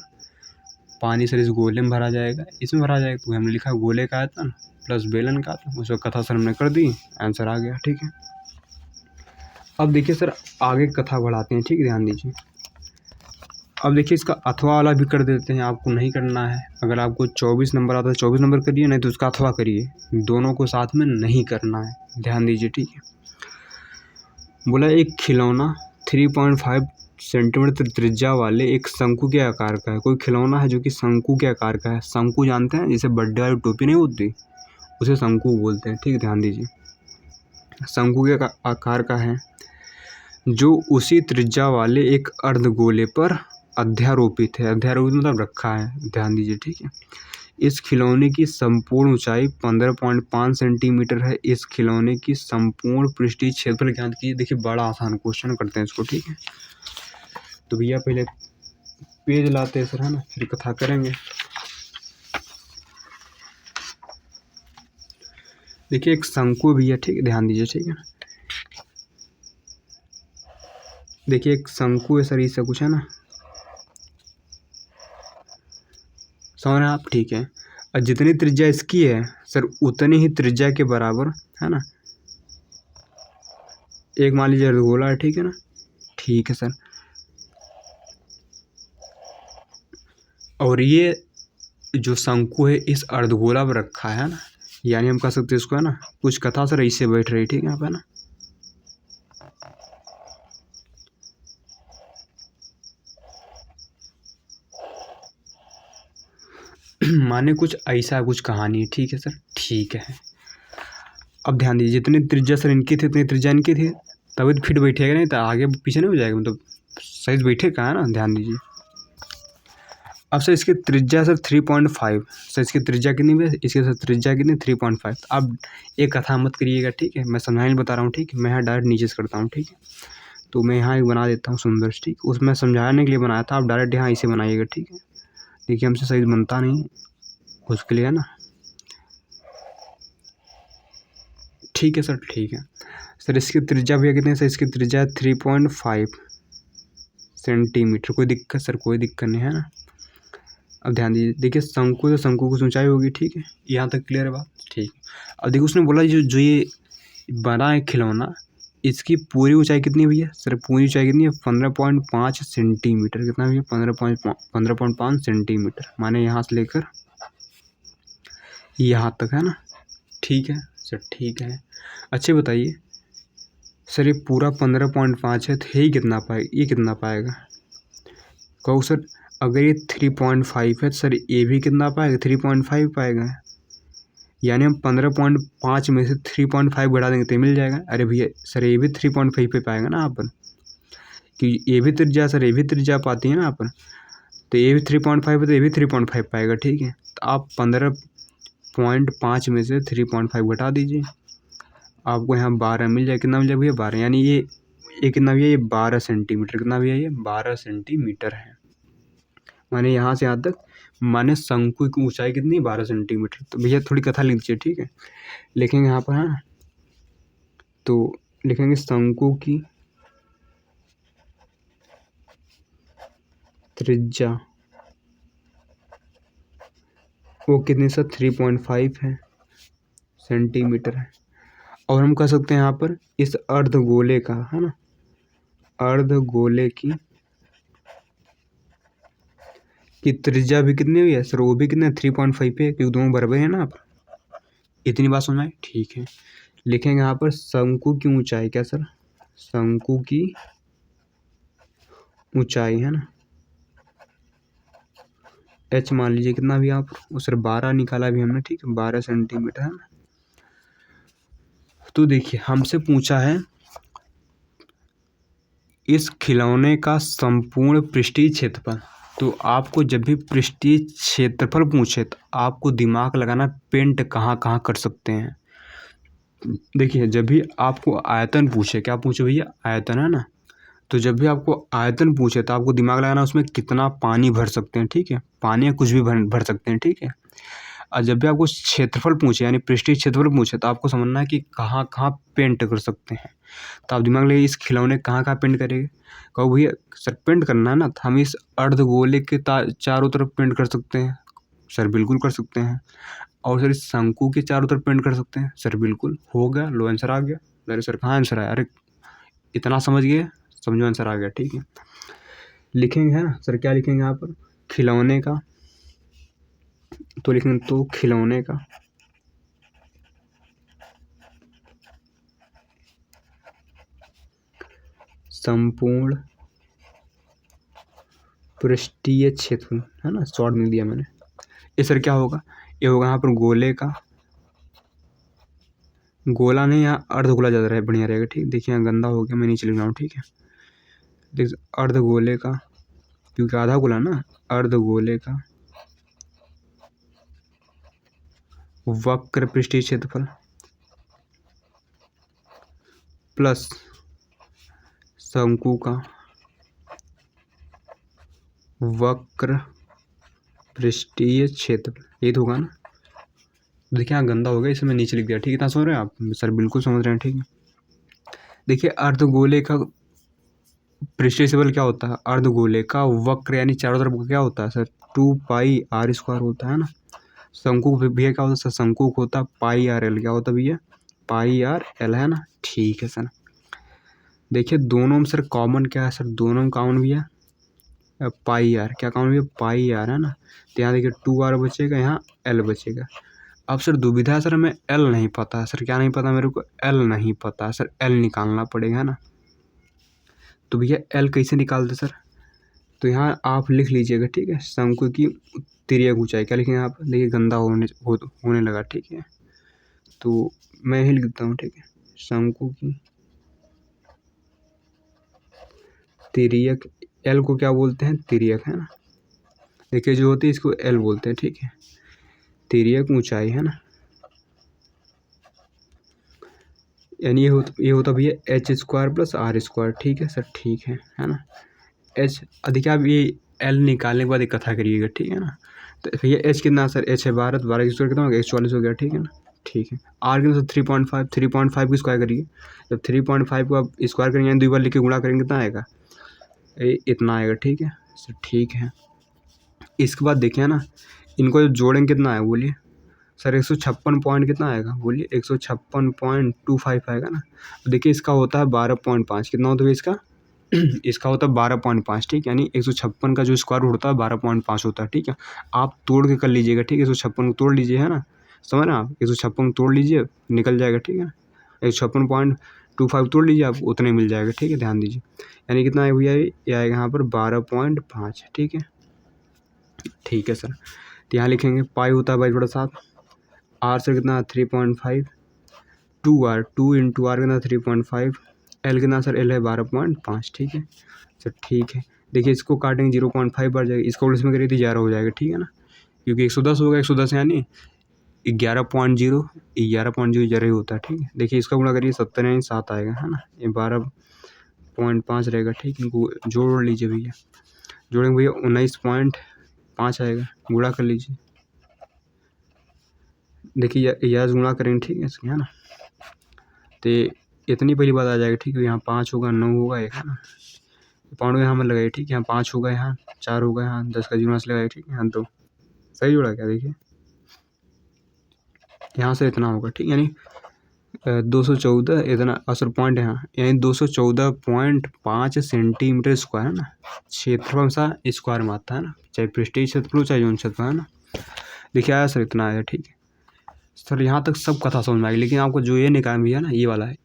पानी सर इस गोले में भरा जाएगा, इसमें भरा जाएगा, तो हमने लिखा गोले का आयतन प्लस बेलन का आयतन, उसका कथा सर हमने कर दी, आंसर आ गया, ठीक है। अब देखिए सर आगे कथा बढ़ाते हैं, ठीक, ध्यान दीजिए। अब देखिए इसका अथवा वाला भी कर देते हैं, आपको नहीं करना है। अगर आपको 24 नंबर आता है 24 नंबर करिए, नहीं तो उसका अथवा करिए, दोनों को साथ में नहीं करना है, ध्यान दीजिए, ठीक है। बोला एक खिलौना 3.5 सेंटीमीटर त्रिज्या वाले एक शंकु के आकार का है। कोई खिलौना है जो कि शंकु के आकार का है। शंकु जानते हैं, जैसे बर्थडे वाली टोपी नहीं होती, उसे शंकु बोलते हैं, ठीक है, ध्यान दीजिए। शंकु के आकार का है जो उसी त्रिज्या वाले एक अर्धगोले पर अध्यारोपित है। अध्यारोपित मतलब रखा है, ध्यान दीजिए, ठीक है। इस खिलौने की संपूर्ण ऊंचाई 15.5 सेंटीमीटर है। इस खिलौने की संपूर्ण पृष्ठीय क्षेत्रफल ज्ञात कीजिए। देखिए बड़ा आसान क्वेश्चन करते हैं इसको, ठीक है। तो भैया पहले पेज लाते हैं सर, है ना, फिर कथा करेंगे। देखिए एक शंकु भैया, ठीक है, ध्यान दीजिए, ठीक है। देखिए एक शंकु है सर, इससे कुछ है ना, समझ रहे हैं आप, ठीक है। और जितनी त्रिज्या इसकी है सर उतनी ही त्रिज्या के बराबर है ना, एक मान लीजिए अर्धगोला है, ठीक है ना, ठीक है सर। और ये जो शंकु है इस अर्धगोला पर रखा है ना, यानी हम कह सकते हैं इसको है ना, कुछ कथा सर ऐसे बैठ रही, ठीक है यहाँ पे ना। माने कुछ ऐसा कुछ कहानी, ठीक है सर, ठीक है। अब ध्यान दीजिए जितनी त्रिज्या सर इनकी थी उतनी त्रिज्या इनकी थी, तभी तो फिट बैठेगा, नहीं तो आगे पीछे नहीं हो जाएगा, मतलब सही बैठे कहाँ है ना, ध्यान दीजिए। अब सर इसकी त्रिज्या सर 3.5, सर इसकी त्रिज्या कितनी है, इसकी सर त्रिज्या कितनी 3.5। अब एक कथा मत करिएगा, ठीक है, मैं समझाने बता रहा हूँ, ठीक है, मैं यहाँ डायरेक्ट नीचे से करता हूँ, ठीक है। तो मैं यहाँ एक बना देता हूँ सुंदर, ठीक, उसमें समझाने के लिए बनाया था, आप डायरेक्ट यहाँ इसे बनाइएगा, ठीक है। देखिए हमसे सही बनता नहीं उसके लिए है ना, ठीक है सर, ठीक है। सर इसकी त्रिज्या भैया कितनी है, सर इसकी त्रिज्या 3.5 सेंटीमीटर। कोई दिक्कत सर, कोई दिक्कत नहीं है ना। अब ध्यान दीजिए, देखिए शंकु से शंकु की ऊंचाई होगी, ठीक है, यहाँ तक क्लियर है बात, ठीक। अब देखिए उसने बोला जो जो ये बना है खिलौना, इसकी पूरी ऊंचाई कितनी भैया, सर पूरी ऊंचाई कितनी है 15.5 सेंटीमीटर। कितना भैया 15.5 सेंटीमीटर, माने यहाँ से लेकर यहाँ तक है ना, ठीक है सर, ठीक है। अच्छे बताइए सर ये पूरा 15.5 है तो ये कितना पाएगा, ये कितना पाएगा, कहो सर अगर ये 3.5 है तो सर ये भी कितना पाएगा, 3.5 पाएगा, यानी हम 15.5 में से 3.5 घटा देंगे तो मिल जाएगा। अरे भैया सर ये भी 3.5 पे पाएगा ना आप, कि ये भी त्रिज्या सर, ये भी त्रिज्या पाती है ना आप, तो ये भी 3.5 है तो ये भी 3.5 पाएगा, ठीक है। तो आप 15.5 में से 3.5 घटा दीजिए, आपको यहाँ 12 मिल जाए, कितना मिल जाए भैया 12, यानी ये कितना भैया, ये 12 सेंटीमीटर, कितना भैया ये 12 सेंटीमीटर है। माने यहाँ से यहाँ तक, माने शंकु की ऊंचाई कितनी 12 सेंटीमीटर। तो भैया थोड़ी कथा लिख दीजिए, ठीक है, लिखेंगे यहाँ पर है ना, तो लिखेंगे शंकु की त्रिज्या वो कितनी सर 3.5 है सेंटीमीटर है। और हम कह सकते हैं यहाँ पर इस अर्धगोले का है ना, अर्धगोले की त्रिज्या भी कितनी हुई है सर, वो भी कितने 3.5 पे, क्योंकि दोनों बराबर है ना आप, इतनी बात समझ में, ठीक है। लिखेंगे यहाँ पर शंकु की ऊंचाई, क्या सर, शंकु की ऊंचाई है ना, एच मान लीजिए, कितना भी आप सर 12 निकाला भी हमने, ठीक है, 12 सेंटीमीटर है ना। तो देखिए हमसे पूछा है इस खिलौने का संपूर्ण पृष्ठीय क्षेत्रफल। तो आपको जब भी पृष्ठीय क्षेत्रफल पूछे तो आपको दिमाग लगाना पेंट कहाँ कहाँ कर सकते हैं। देखिए जब भी आपको आयतन पूछे, क्या पूछे भैया, आयतन है ना, तो जब भी आपको आयतन पूछे तो आपको दिमाग लगाना उसमें कितना पानी भर सकते हैं, ठीक है, पानी या कुछ भी भर सकते हैं, ठीक है। और जब भी आपको क्षेत्रफल पूछे यानी पृष्ठीय क्षेत्रफल पूछे तो आपको समझना है कि कहाँ कहाँ पेंट कर सकते हैं। तो आप दिमाग लगे इस खिलौने कहाँ कहाँ पेंट करेंगे, कहो भैया सर पेंट करना है ना, तो हम इस अर्धगोले के चारों तरफ पेंट कर सकते हैं, सर बिल्कुल कर सकते हैं। और सर इस शंकु के चारों तरफ पेंट कर सकते हैं, सर बिल्कुल, हो गया, लो आंसर आ गया। अरे सर कहाँ आंसर आया, अरे इतना समझ गए, समझो आंसर आ गया, ठीक है। लिखेंगे है ना सर, क्या लिखेंगे यहाँ पर, खिलौने का, तो लिखेंगे तो खिलौने का संपूर्ण पृष्ठीय क्षेत्रफल है ना, शॉर्ट में दिया मैंने। ये सर क्या होगा, ये होगा यहाँ पर गोले का, गोला नहीं यहाँ अर्धगोला ज़्यादा रहे बढ़िया रहेगा, ठीक। देखिए यहाँ गंदा हो गया, मैं नीचे लिख रहा हूँ, ठीक है। देख अर्धगोले का, क्योंकि आधा गोला ना, अर्धगोले का वक्र पृष्ठीय क्षेत्रफल प्लस शंकु का वक्र पृष्ठीय क्षेत्रफल, ये तो होगा ना। देखिए यहाँ गंदा हो गया, इसे मैं नीचे लिख दिया, ठीक है, इतना समझ रहे हैं आप सर, बिल्कुल समझ रहे हैं, ठीक है। देखिए अर्धगोले का पृष्ठीय बल क्या होता है, अर्धगोले का वक्र यानी चारों तरफ का क्या होता है सर, 2πr² होता है ना। शंकु भैया क्या होता है सर, शंकु होता है πrl, क्या होता है भैया, πrl है ना। ठीक है सर। देखिए दोनों में सर कॉमन क्या है सर, दोनों में कॉमन भैया πr, क्या कॉमन भैया, πr है ना। तो यहाँ देखिए 2r बचेगा, यहाँ l बचेगा। अब सर दुविधा है सर, हमें l नहीं पता है सर, क्या नहीं पता मेरे को, l नहीं पता है सर, l निकालना पड़ेगा है ना। तो भैया l कैसे निकालते सर, तो यहाँ आप लिख लीजिएगा, ठीक है। शंकु की तिर्यक ऊंचाई क्या लिखेंगे आप, देखिए गंदा होने लगा, ठीक है। तो मैं ही लिखता हूँ, ठीक है। शंकु की तिर्यक, एल को क्या बोलते हैं, तिर्यक है ना। देखिए जो होती है इसको एल बोलते हैं, ठीक है। तिर्यक ऊंचाई है ना, यानी ये होता भैया h² + r², ठीक है सर, ठीक है ना। एच अधिक आप ये एल निकालने के बाद एक कथा करिएगा, ठीक है ना। तो भैया एच कितना सर, एच है 12, 12 कितना हो गया, 144 हो गया, ठीक है ना। ठीक है, आर कितना सर 3.5, 3.5 की स्क्वायर करिए। जब 3.5 को आप स्क्वायर करेंगे, दो बार लिख के गुणा करेंगे, कितना आएगा, इतना आएगा, ठीक है सर, ठीक है। इसके बाद देखिए ना, इनको जब जोड़ेंगे कितना आएगा बोलिए सर, 156 पॉइंट कितना आएगा बोलिए, 156.25 आएगा ना। देखिए इसका होता है 12.5, कितना होता है इसका इसका होता है 12.5, ठीक है। यानी 156 का जो स्क्वायर रूट होता है 12.5 होता है, ठीक है। आप तोड़ के कर लीजिएगा, ठीक है। 156 को तोड़ लीजिए, है ना, समझ रहे हैं आप, 156 को तोड़ लीजिए, निकल जाएगा, ठीक है। 156.25 तोड़ लीजिए, आप उतने मिल जाएगा, ठीक है, ध्यान दीजिए। यानी कितना है भैया, ये आएगा यहाँ पर 12.5, ठीक है, ठीक है सर। तो यहाँ लिखेंगे पाई होता है 22/7, आर से कितना 3.5, 2r, 2 × r कितना 3.5, एल कितना सर, एल है 12.5, ठीक है सर, ठीक है। देखिए इसको काटेंगे 0.5 बढ़ जाएगा, इसको इसमें करिए तो 11 हो जाएगा, ठीक है ना, क्योंकि 110 होगा, 110 यानी 11.0, 11.0 जरा ही होता है, ठीक है। देखिए इसका गुणा करिए 70 यानी 7 आएगा, है ना। ये 12.5 रहेगा, ठीक है। इनको जोड़ लीजिए भैया, जोड़ेंगे भैया 19.5 आएगा, गुणा कर लीजिए। देखिए यह गुणा करेंगे, ठीक है इसके, है ना। तो इतनी पहली बात आ जाएगी, ठीक है। यहाँ 5 होगा, 9 होगा, एक है ना, पाँच यहाँ में लगाइए, ठीक है। यहाँ 5 होगा, यहाँ 4 होगा, यहाँ 10 का 0 से लगाइए, ठीक है। यहाँ 2 सही जोड़ा क्या, देखिए यहाँ से इतना होगा, ठीक, यानी 214 इतना असर पॉइंट यहाँ, यानी 214.5 सेंटीमीटर स्क्वायर, है ना। क्षेत्रफल हमेशा स्क्वायर में आता है ना, चाहे पृष्ठीय क्षेत्रफल चाहे यौन क्षेत्रफल, है ना। देखिए आया सर, इतना आया, ठीक है सर। यहाँ तक सब कथा समझ में आई, लेकिन आपको जो ये निकाय भैया ना, ये वाला है,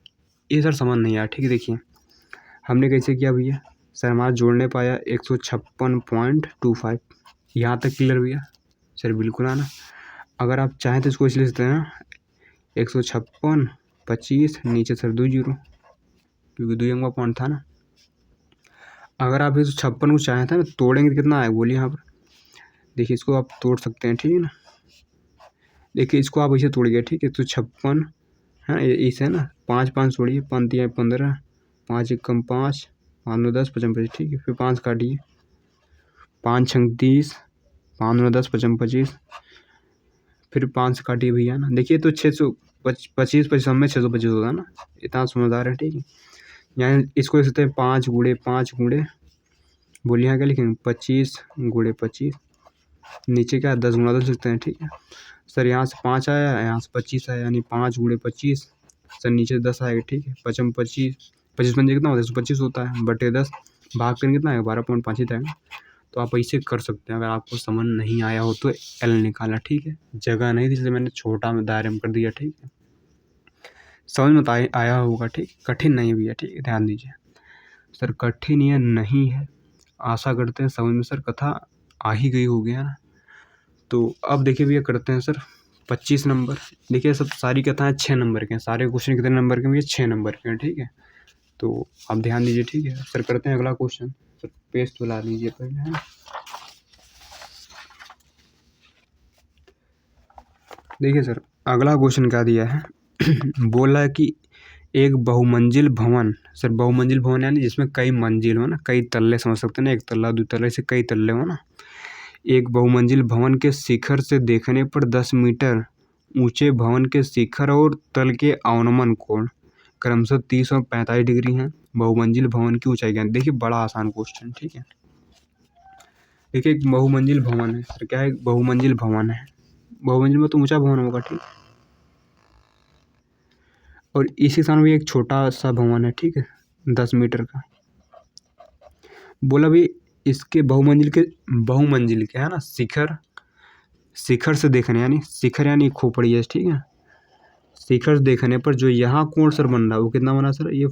ये सर समझ नहीं आया, ठीक है। देखिए हमने कैसे किया भैया सर, हमारा जोड़ने पाया 156.25, यहाँ तक क्लियर भैया सर, बिल्कुल आना। अगर आप चाहें तो इसको इसलिए सकते हैं ना, 156, 25 नीचे सर 2 0, क्योंकि 2 अंक का पॉइंट था ना। अगर आप 156 को चाहें था ना तोड़ेंगे तो कितना आएगा बोलिए यहाँ पर, देखिए इसको आप तोड़ सकते हैं, ठीक है ना। देखिए इसको आप ऐसे तोड़िए, ठीक है। 156 है इसे ना, 5 5 तोड़िए, 5 3 15, 5 1 5, 5 9 10 55, ठीक है। फिर 5 काटिए, 5 6 30, 5 9 10 55, फिर 5 से काटिए भैया ना। देखिए तो 625 25 में 625 होगा ना, इतना समझदार है, ठीक है। यहाँ इसको लिख सकते हैं 5 × 5 × बोलिए, यहाँ क्या लिखेंगे 25 × 25, नीचे क्या 10 × 10 लिख सकते हैं, ठीक है सर। यहाँ से 5 आया, यहाँ से 25 आया, यानी 5 × 25 सर, नीचे 10 आएगा, ठीक है। 25 25 पंजे कितना होता है, 125 होता है, बटे 10 भाग कर कितना आएगा 12.5 ही आएगा। तो आप ऐसे कर सकते हैं, अगर आपको समझ नहीं आया हो तो एल निकाला, ठीक है। जगह नहीं थी इसलिए मैंने छोटा में दायरे में कर दिया, ठीक है। समझ में आया होगा, ठीक, कठिन नहीं है भैया, ठीक है, ध्यान दीजिए सर, कठिन ये नहीं है। आशा करते हैं समझ में सर कथा आ ही गई होगी, है ना। तो अब देखिए भैया करते हैं सर 25 नंबर। देखिए सब सारी कथाएं 6 नंबर के हैं, सारे क्वेश्चन कितने नंबर के हैं भैया, 6 नंबर के हैं, ठीक है। तो आप ध्यान दीजिए, ठीक है सर। करते हैं अगला क्वेश्चन सर, पेज तो ला लीजिए पहले, है ना। देखिए सर अगला क्वेश्चन क्या दिया है बोला है कि एक बहुमंजिल भवन, सर बहुमंजिल भवन यानी जिसमें कई मंजिल हो ना, कई तल्ले समझ सकते हैं ना, एक तल्ला 2 तल्ले से कई तल्ले हो ना। एक बहुमंजिल भवन के शिखर से देखने पर 10 मीटर ऊंचे भवन के शिखर और तल के अवनमन कोण क्रमशः 30 और 45 डिग्री हैं। बहुमंजिल भवन की ऊंचाई क्या है। देखिए बड़ा आसान क्वेश्चन, ठीक है। देखिए एक बहुमंजिल भवन है सर, क्या है, बहुमंजिल भवन है, बहुमंजिल में तो ऊंचा भवन होगा, ठीक। और इसी स्थान में एक छोटा सा भवन है, ठीक है, 10 मीटर का। बोला भी इसके बहुमंजिल के है ना, शिखर से देखने, यानी शिखर यानी खोपड़ी है, ठीक है। शिखर से देखने पर जो यहाँ कोण सर बन रहा है वो कितना बना सर, ये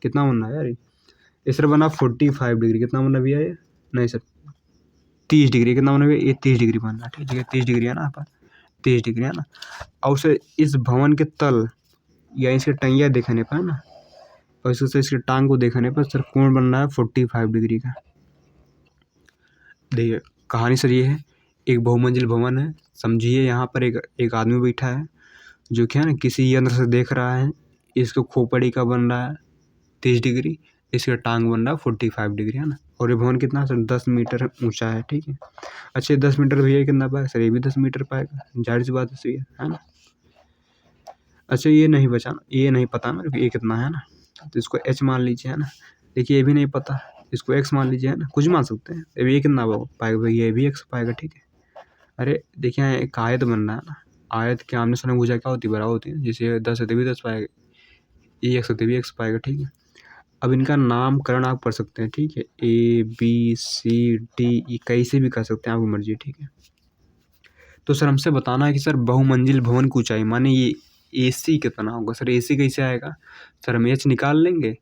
कितना बन रहा है यार, ये सर बना 45 डिग्री। कितना बना भैया ये, नहीं सर 30 डिग्री। कितना बना भैया, ये 30 डिग्री बन रहा है, ठीक है, 30 डिग्री है ना यहाँ पर, 30 डिग्री है ना। और सर इस भवन के तल या इसके टंगिया देखने पर है ना, और इसके टांग को देखने पर सर कोण बन रहा है 45 डिग्री का। देखिए कहानी सर ये है, एक बहुमंजिल भवन है, समझिए यहाँ पर एक आदमी बैठा है जो क्या है ना किसी यंत्र से देख रहा है, इसको खोपड़ी का बन रहा है 30 डिग्री, इसका टांग बन रहा है 45 डिग्री, है ना। और ये भवन कितना सर 10 मीटर ऊंचा है, ठीक है। अच्छा 10 मीटर भैया कितना पाएगा सर, ये भी 10 मीटर पाएगा, जाहिर सी बात है सही है ना। अच्छा ये नहीं बचा, ये नहीं पता ना ये कितना है ना, तो इसको एच मान लीजिए, है ना। देखिए ये भी नहीं पता, इसको एक्स मान लीजिए, है ना, कुछ मान सकते हैं। अब ये कितना पाएगा भैया, ये भी एक्स पाएगा, ठीक है। अरे देखिए यहाँ एक आयत बन रहा है ना, आयत के आमने सामने भुजा क्या होती है, बराबर होती है, जैसे 10 है तो भी 10 पाएगा, ये एक्स है तो भी एक्स पाएगा, ठीक है। अब इनका नामकरण आप कर सकते हैं, ठीक है, A B C D E कैसे भी कर सकते हैं, आपकी मर्जी, ठीक है। तो सर हमसे बताना है कि सर बहुमंजिल भवन की ऊंचाई माने ये AC कितना होगा। सर AC कैसे आएगा, सर हम एच निकाल लेंगे,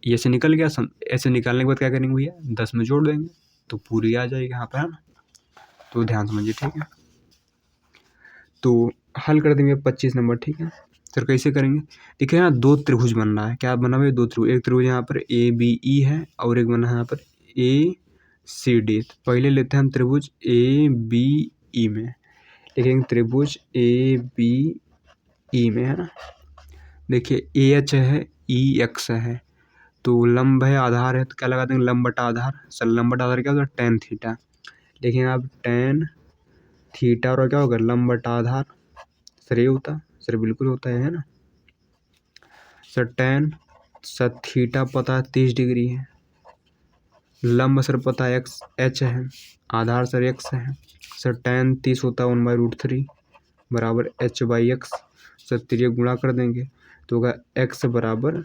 ये से निकल गया, ऐसे निकालने के बाद क्या करेंगे भैया 10 में जोड़ देंगे तो पूरी आ जाएगी यहाँ पर, है ना। तो ध्यान समझिए, ठीक है। तो हल कर देंगे 25 नंबर, ठीक है। सर कैसे करेंगे, देखिए यहाँ दो त्रिभुज बन रहा है, क्या बना हुआ है, दो त्रिभुज, एक त्रिभुज यहाँ पर ABE है और एक बना है यहाँ पर ACD। पहले लेते हैं हम त्रिभुज ABE में, लेकिन त्रिभुज ABE में है ना, देखिए AH है EX है, तो लंब है आधार है, तो क्या लगा देंगे लंब बटा आधार। सर लंब बटा आधार क्या होता है, tan थीटा। लेकिन अब tan थीटा और क्या होगा लंब बटा आधार, सर ये होता, सर बिल्कुल होता है ना। सर tan सर थीटा पता है 30 डिग्री है, लंब सर पता है एक्स एच है, आधार सर एक्स है। सर tan 30 होता है 1/√3 बराबर h/x। सर त्रिय गुणा कर देंगे तो होगा x बराबर,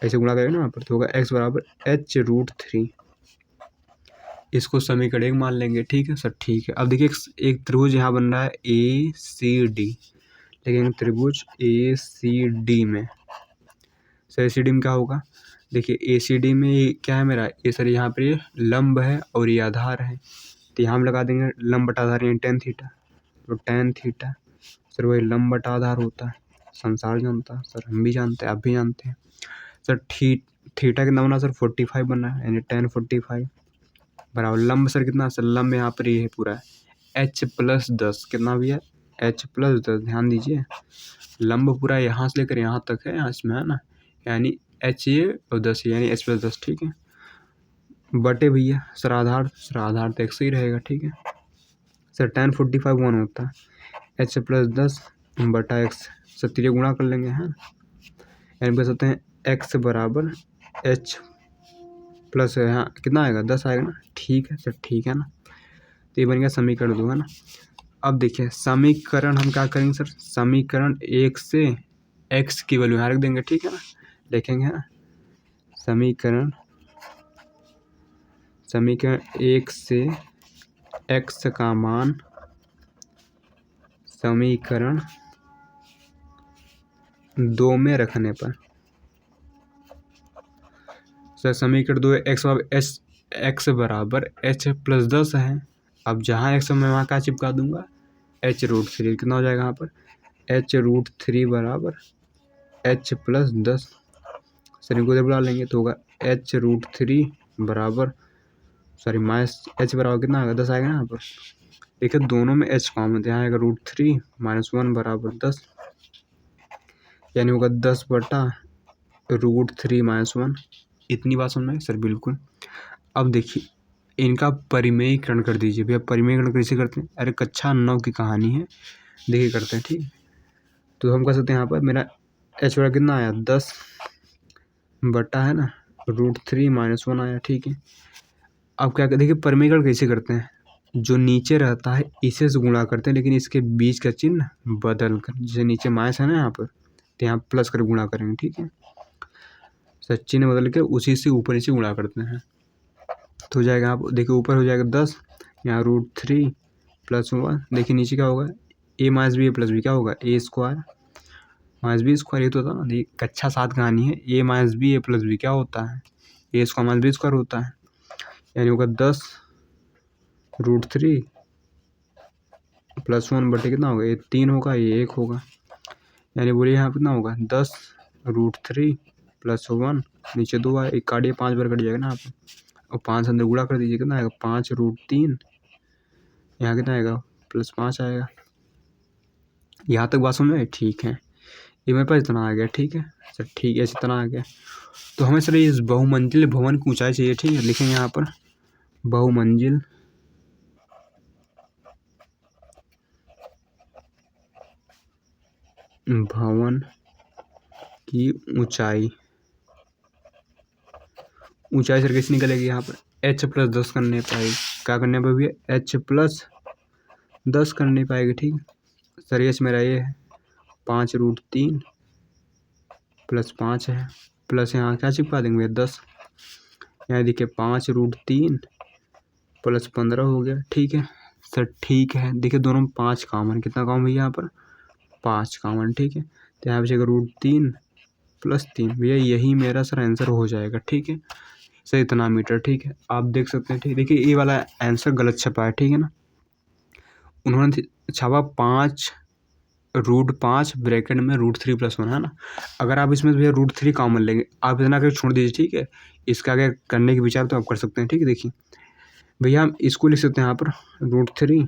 ऐसे गुणा करेंगे ना यहाँ पर, तो होगा x बराबर h√3। इसको समीकरण 1 मान लेंगे, ठीक है सर, ठीक है। अब देखिए एक त्रिभुज यहाँ बन रहा है ACD, लेकिन त्रिभुज ACD में, सर ACD में क्या होगा, देखिए ACD में ये क्या है मेरा, ये सर यहाँ पर ये लंब है और ये आधार है, तो यहाँ हम लगा देंगे लंब बटा आधार यानी tan थीटा, तो tan थीटा सर वही लंब बटा आधार होता है, संसार जानता है सर, हम भी जानते हैं, आप भी जानते हैं। सर थीटा कितना बना सर 45 बना है, यानी tan 45 बराबर लंब सर कितना, सर लंब यहाँ पर ये है पूरा h+10, कितना भी है h+10, ध्यान दीजिए लंब पूरा यहाँ से लेकर यहाँ तक है, यहाँ इसमें है ना, यानी h ये और 10 यानी h+10, ठीक है। बटे भैया सर आधार तो x ही रहेगा, ठीक है। सर tan 45 1 होता है h+10 बटा x, सर तीन गुणा कर लेंगे, हैं, यानी बस सकते हैं x बराबर h प्लस यहाँ कितना आएगा 10 आएगा ना, ठीक है सर, ठीक है ना। तो ये बन गया समीकरण 2, है ना। अब देखिए समीकरण हम क्या करेंगे सर, समीकरण 1 से x की वैल्यू यहाँ रख देंगे, ठीक है ना, लिखेंगे, है ना। समीकरण 1 से x का मान समीकरण 2 में रखने पर, सर समीकरण 2 x बराबर h+10 है। अब जहाँ x मैं वहाँ क्या चिपका दूंगा h√3, कितना हो जाएगा यहाँ पर h√3 बराबर h+10, सर इनको इधर बुला लेंगे तो होगा h√3 बराबर, सॉरी माइनस h बराबर कितना आएगा 10 आएगा ना यहाँ पर। देखिए दोनों में h कॉमन है, यहाँ आएगा √3 -1 बराबर 10, यानी होगा 10 बटा √3 -1। इतनी बात समझ में सर, बिल्कुल। अब देखिए इनका परिमेयीकरण कर दीजिए भैया, परिमेयीकरण कैसे करते हैं, अरे कक्षा 9 की कहानी है, देखिए करते हैं, ठीक। तो हम कर सकते हैं यहाँ पर मेरा h बराबर कितना आया 10 बटा है ना √3 - 1 आया, ठीक है। अब क्या देखिए परिमेयकरण कैसे करते हैं, जो नीचे रहता है इसे से गुणा करते हैं, लेकिन इसके बीच का चिन्ह बदल कर, जैसे नीचे माइनस है ना यहाँ पर, तो यहाँ प्लस कर गुणा करेंगे, ठीक है। सर चिन्ह बदल के उसी से ऊपर नीचे गुणा करते हैं, तो हो जाएगा आप देखिए ऊपर हो जाएगा 10, यहाँ √3 + 1, देखिए नीचे क्या होगा a - b + b क्या होगा a² - b², ये तो था ना, कक्षा 7 कहानी है। a - b a + b क्या होता है a² - b² होता है, यानी होगा 10 √3 + 1 बटे कितना होगा, ये 3 होगा, ये 1 होगा, यानी बोलिए यहाँ कितना होगा 10 √3 + 1, नीचे 2 आए, एक काटिए 5 बार कट जाएगा ना आप, और 5 अंदर गुणा कर दीजिए, कितना आएगा 5 √3, यहाँ कितना आएगा +5 आएगा। यहाँ तक बात समझ में आई, ठीक है। ये मेरे पास इतना आ गया, ठीक है सर, ठीक है इतना आ गया। तो हमें सर इस बहुमंजिल भवन की ऊंचाई चाहिए, ठीक है। लिखेंगे यहाँ पर बहुमंजिल भवन की ऊंचाई सर कैसे निकलेगी, यहाँ पर h+10 करने पाएगी, क्या करने पर भी h+10 करने पाएगी, ठीक सर। ये मेरा ये है 5 √3 + 5 है, प्लस यहाँ क्या चिपका देंगे भैया 10, यहाँ देखिए 5 √3 + 15 हो गया, ठीक है सर। ठीक है देखिए दोनों में 5 कॉमन, कितना कॉमन भैया यहाँ पर 5 कॉमन, ठीक है। तो यहाँ बचेगा √3 + 3, भैया यही मेरा सर आंसर हो जाएगा, ठीक है सर, इतना मीटर, ठीक है। आप देख सकते हैं, ठीक देखिए ये वाला आंसर गलत छपा है, ठीक है ना, उन्होंने छापा 5 √5 ब्रैकेट में √3 + 1 है ना। अगर आप इसमें भैया √3 कॉमन लेंगे, आप इतना करके छोड़ दीजिए, ठीक है। इसका अगर करने की विचार तो आप कर सकते हैं, ठीक है। देखिए भैया हम इसको लिख सकते हैं यहाँ पर √3,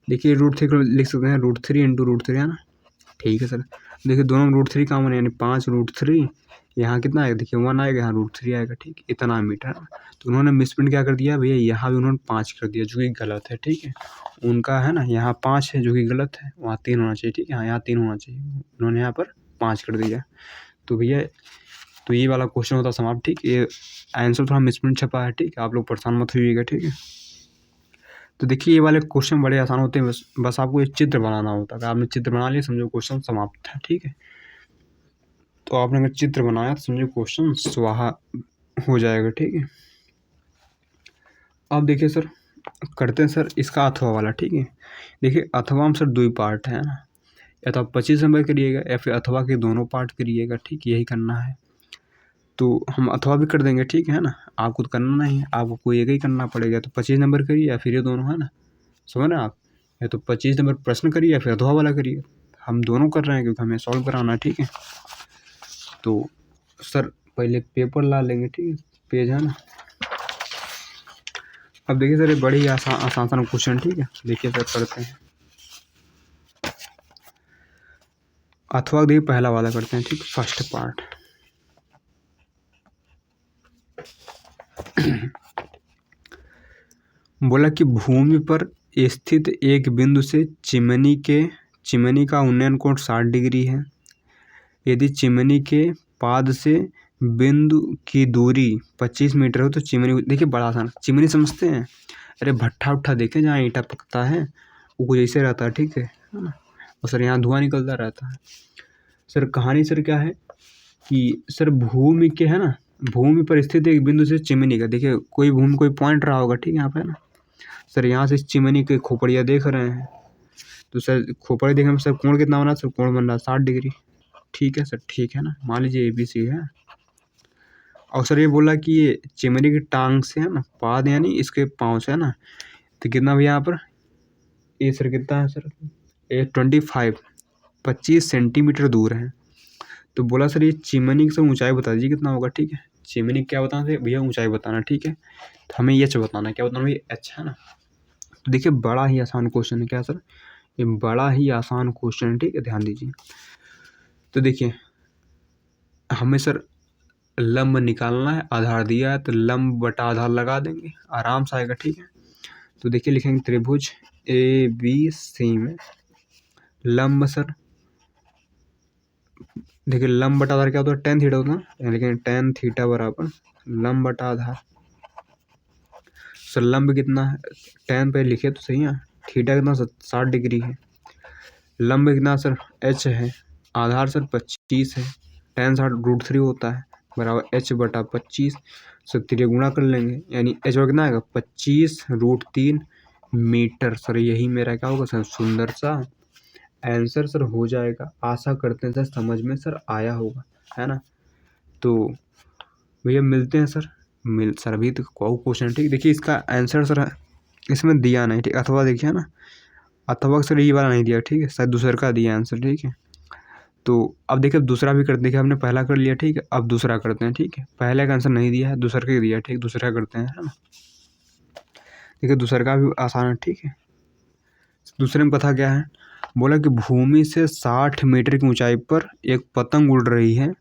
देखिए √3 को लिख सकते हैं √3 × √3 है ना, ठीक है सर। देखिए दोनों में √3 कॉमन है, यानी 5 √3, यहाँ कितना आएगा देखिए 1 आएगा, यहाँ √3 आएगा, ठीक इतना मीटर। तो उन्होंने मिसप्रिंट क्या कर दिया भैया, यहाँ भी उन्होंने 5 कर दिया, जो कि गलत है, ठीक है। उनका है ना यहाँ 5 है, जो कि गलत है, वहाँ 3 होना चाहिए, ठीक है। यहाँ 3 होना चाहिए, उन्होंने यहाँ पर 5 कर दिया। तो भैया तो ये वाला क्वेश्चन होता समाप्त, ठीक। ये आंसर थोड़ा मिसप्रिंट छपा है, ठीक है, आप लोग परेशान मत होइएगा, ठीक है। तो देखिए ये वाले क्वेश्चन बड़े आसान होते हैं, बस आपको एक चित्र बनाना होता है। अगर आपने चित्र बना लिया समझो क्वेश्चन समाप्त है, ठीक है। तो आपने अगर चित्र बनाया तो समझो क्वेश्चन स्वाहा हो जाएगा, ठीक है। अब देखिए सर करते हैं सर इसका अथवा वाला, ठीक है। देखिए अथवा में सर 2 पार्ट है ना, या तो आप 25 नंबर करिएगा या फिर अथवा के दोनों पार्ट करिएगा, ठीक यही करना है। तो हम अथवा भी कर देंगे, ठीक है ना, आपको तो करना नहीं है, आपको कोई एक ही करना पड़ेगा। तो 25 नंबर करिए या फिर ये दोनों, है ना, समझ रहे हैं आप, या तो 25 नंबर प्रश्न करिए या फिर अथवा वाला करिए। हम दोनों कर रहे हैं क्योंकि हमें सॉल्व कराना है, ठीक है। तो सर पहले पेपर ला लेंगे, ठीक है, पेज है ना। अब देखिए सर ये बड़ी ही आसान क्वेश्चन, ठीक है। देखिए सर करते हैं अथवा, देखिए पहला वाला करते हैं, ठीक फर्स्ट पार्ट। बोला कि भूमि पर स्थित एक बिंदु से चिमनी का उन्नयन कोण 60 डिग्री है। यदि चिमनी के पाद से बिंदु की दूरी 25 मीटर हो तो चिमनी, देखिए बड़ा आसान, चिमनी समझते हैं, अरे भट्ठा उट्ठा देखें जहाँ ईंटा पकता है, वो कुछ ऐसे रहता है, ठीक है ना। और सर यहाँ धुआं निकलता रहता है। सर कहानी सर क्या है कि सर भूमि के है ना, भूमि पर स्थित एक बिंदु से चिमनी का, देखिए कोई भूमि कोई पॉइंट रहा होगा, ठीक है यहाँ पे है ना। सर यहाँ से चिमनी के खोपड़िया देख रहे हैं, तो सर खोपड़ी देखने में सर कोण कितना बना, सर कोण बन रहा 60 डिग्री, ठीक है सर, ठीक है ना, मान लीजिए ABC है। और सर ये बोला कि ये चिमनी की टांग से है ना, पाद यानी इसके पाँव से है ना, तो कितना भी यहाँ पर ये सर कितना है सर, ये 25 सेंटीमीटर दूर है। तो बोला सर ये चिमनी की ऊंचाई बता दीजिए कितना होगा, ठीक है। चिमनी क्या बताना है भैया, ऊंचाई बताना, ठीक है। तो हमें एच बताना है, क्या बताना भैया एच, है ना। तो देखिए बड़ा ही आसान क्वेश्चन है, क्या सर, ये बड़ा ही आसान क्वेश्चन है, ठीक है, ध्यान दीजिए। तो देखिए हमें सर लंब निकालना है, आधार दिया है तो लंब बटा आधार लगा देंगे, आराम से आएगा, ठीक है। तो देखिए लिखेंगे त्रिभुज ABC में लंब सर देखिए लंब बटा आधार क्या होता है, टेन थीटा होता है, लेकिन टेन थीटा बराबर लंब बटा आधार। सर लंब कितना है, टेन पे लिखे तो सही है, थीटा कितना 60 डिग्री है, लंब कितना सर एच है, आधार सर 25 है, टेन 60 √3 होता है बराबर एच बटा 25। सर तिरे गुणा कर लेंगे, यानी एच कितना आएगा 25 √3 मीटर। सर यही मेरा क्या होगा सर सुंदर सा आंसर सर हो जाएगा। आशा करते हैं सर समझ में सर आया होगा, है ना। तो भैया मिलते हैं सर, सर अभी तो क्वेश्चन ठीक, देखिए इसका आंसर सर इसमें दिया नहीं, ठीक, अथवा देखिए ना, अथवा सर ये वाला नहीं दिया, ठीक है, शायद दूसरा का दिया आंसर, ठीक है। तो अब देखिए दूसरा भी करते, देखिए हमने पहला कर लिया, ठीक है, अब दूसरा करते हैं, ठीक है, पहले का आंसर नहीं दिया है, दूसरा का दिया, ठीक, दूसरा करते हैं, है ना। देखिए दूसरा का भी आसान है, ठीक है। दूसरे में पता क्या है, बोला कि भूमि से 60 मीटर की ऊंचाई पर एक पतंग उड़ रही है,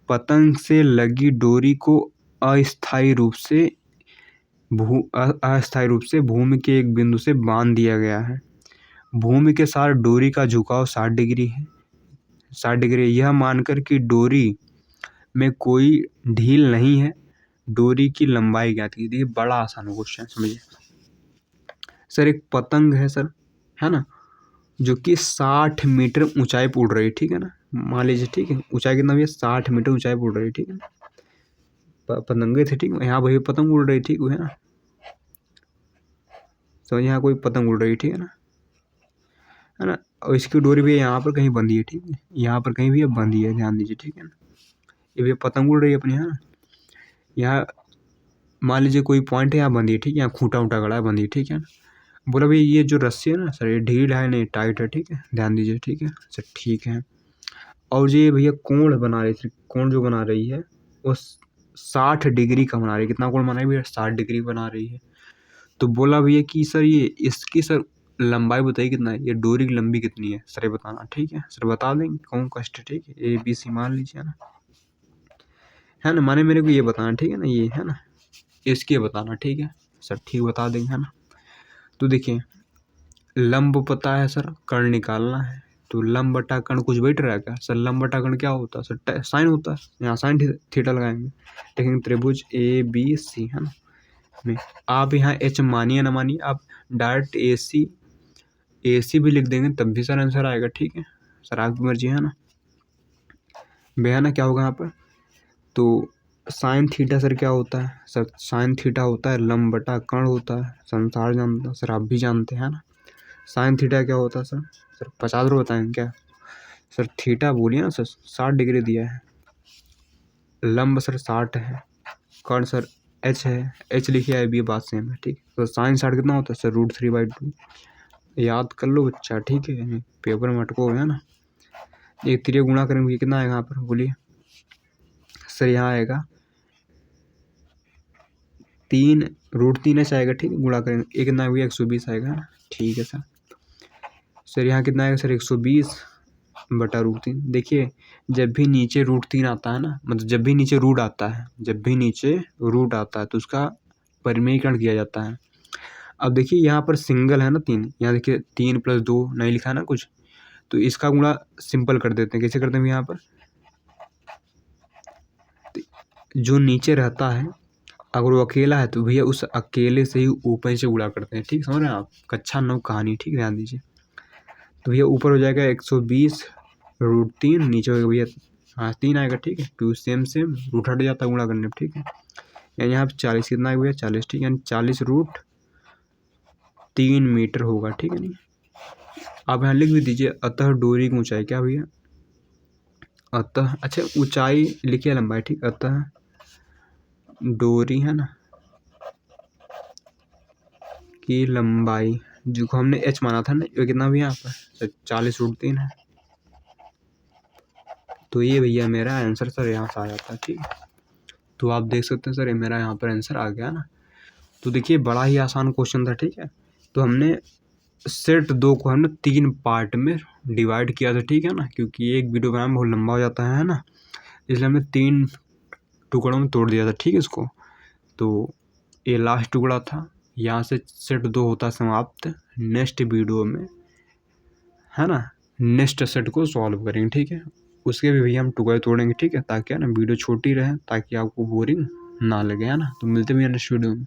पतंग से लगी डोरी को अस्थायी रूप से भूमि के एक बिंदु से बांध दिया गया है। भूमि के साथ डोरी का झुकाव 60 डिग्री है, 60 डिग्री, यह मानकर कि डोरी में कोई ढील नहीं है, डोरी की लंबाई क्या थी। देखिए बड़ा आसान क्वेश्चन, समझिए सर एक पतंग है सर, है ना, जो कि 60 मीटर ऊंचाई पर उड़ रही है, ठीक है ना, मान लीजिए, ठीक है, ऊंचाई कितना भी है 60 मीटर ऊंचाई पर उड़ रही है, ठीक है, पतंगे थे, ठीक है, यहाँ वही पतंग उड़ रही, ठीक है ना, समझ, यहाँ कोई पतंग उड़ रही, ठीक है ना, और इसकी डोरी भी यहाँ पर कहीं बंधी है, ठीक है, यहाँ पर कहीं भी अब बंधी है, ध्यान दीजिए, ठीक है ना, ये भी पतंग उड़ रही है अपनी, है ना, यहाँ मान लीजिए कोई पॉइंट है यहाँ बंधी है, ठीक है, यहाँ खूंटा उटा गड़ा है बंधी है, ठीक है ना। बोला भाई ये जो रस्सी है ना सर, ये ढील है नहीं टाइट है, ठीक है, ध्यान दीजिए, ठीक है सर, ठीक है। और ये भैया कोण बना रही थी, कोण जो बना रही है वो 60 डिग्री का बना रही है, कितना कोण बना रही है भैया 60 डिग्री बना रही है। तो बोला भैया कि सर ये इसकी सर लंबाई बताइए कितना है, ये डोरी की लंबी कितनी है सर, ये बताना, ठीक है सर, बता देंगे, कौन कष्ट, ठीक है, ABC मान लीजिए ना, है ना, माने मेरे को ये बताना, ठीक है ना, ये है ना, इसके बताना, ठीक है सर, ठीक बता देंगे, है ना। तो देखिए लंब पता है सर, कर्ण निकालना है, तो लंब बटा कर्ण कुछ बैठ रहा है क्या सर, लंब बटा कर्ण क्या होता है सर, साइन होता है, यहाँ साइन थीटा लगाएंगे, लेकिन त्रिभुज ABC, है ना, में आप यहाँ H मानिए ना मानिए, आप डायरेक्ट AC भी लिख देंगे तब भी सर आंसर आएगा, ठीक है सर, आपकी मर्जी, है ना। भैया ना क्या होगा यहाँ पर, तो साइन थीटा सर क्या होता है सर, साइन थीटा होता है लंब बटा कर्ण होता है, संसार जानता है सर, आप भी जानते हैं ना। साइन थीटा क्या होता है सर, 50 बताएंगे क्या सर, थीटा बोलिए ना सर, 60 डिग्री दिया है, लंब सर 60 है, कर्ण सर H है, H लिखिए है, भी बात सेम है, ठीक, तो साइन 60 कितना होता है सर √3/2, याद कर लो बच्चा, ठीक है, पेपर में अटको है ना। एक तिरे गुणा करेंगे कितना आएगा यहाँ पर, बोलिए सर, यहाँ आएगा 3√3H आएगा, ठीक है, गुणा करेंगे, एक कितना आएगा 120 आएगा ना, ठीक है सर। सर यहाँ कितना आएगा सर 120/√3। देखिए जब भी नीचे √3 आता है ना, मतलब जब भी नीचे रूट आता है, तो उसका परिमेयीकरण किया जाता है। अब देखिए यहाँ पर सिंगल है ना 3, यहाँ देखिए 3+2 नहीं लिखा है ना कुछ, तो इसका गुणा सिंपल कर देते हैं, कैसे करते हैं यहाँ पर, जो नीचे रहता है अगर वो अकेला है तो भैया उस अकेले से ही ऊपर से गुणा करते हैं, ठीक, समझ रहे हैं आप, कक्षा 9 कहानी, ठीक, ध्यान दीजिए। तो भैया ऊपर हो जाएगा 120√3, नीचे होगा भैया, हाँ 3 आएगा, ठीक है, क्योंकि सेम रूट हट जाता है गुणा करने पर, ठीक है, यानी यहाँ पर 40 कितना आएगा भैया 40, ठीक है, यानी 40√3 मीटर होगा, ठीक है, नहीं आप यहाँ लिख भी दीजिए, अतः डोरी की ऊंचाई क्या भैया, अतः, अच्छा ऊंचाई लिखिए लंबाई, ठीक, अतः डोरी है ना की लंबाई जो हमने H माना था ना, ये कितना भी यहाँ पर 40√3 है, तो ये भैया मेरा आंसर सर यहाँ से आ जाता है, ठीक है। तो आप देख सकते हैं सर ये मेरा यहाँ पर आंसर आ गया ना। तो देखिए बड़ा ही आसान क्वेश्चन था, ठीक है। तो हमने सेट 2 को हमने 3 पार्ट में डिवाइड किया था, ठीक है ना, क्योंकि एक वीडियो बनाना बहुत लंबा हो जाता है ना, इसलिए हमने 3 टुकड़ों में तोड़ दिया था, ठीक है इसको। तो ये लास्ट टुकड़ा था, यहाँ से सेट 2 होता समाप्त। नेक्स्ट वीडियो में, है ना, नेक्स्ट सेट को सॉल्व करेंगे, ठीक है। उसके भी भैया हम टुकड़े तोड़ेंगे, ठीक है, ताकि है ना वीडियो छोटी रहे, ताकि आपको बोरिंग ना लगे, है ना। तो मिलते हैं भैया नेक्स्ट वीडियो में।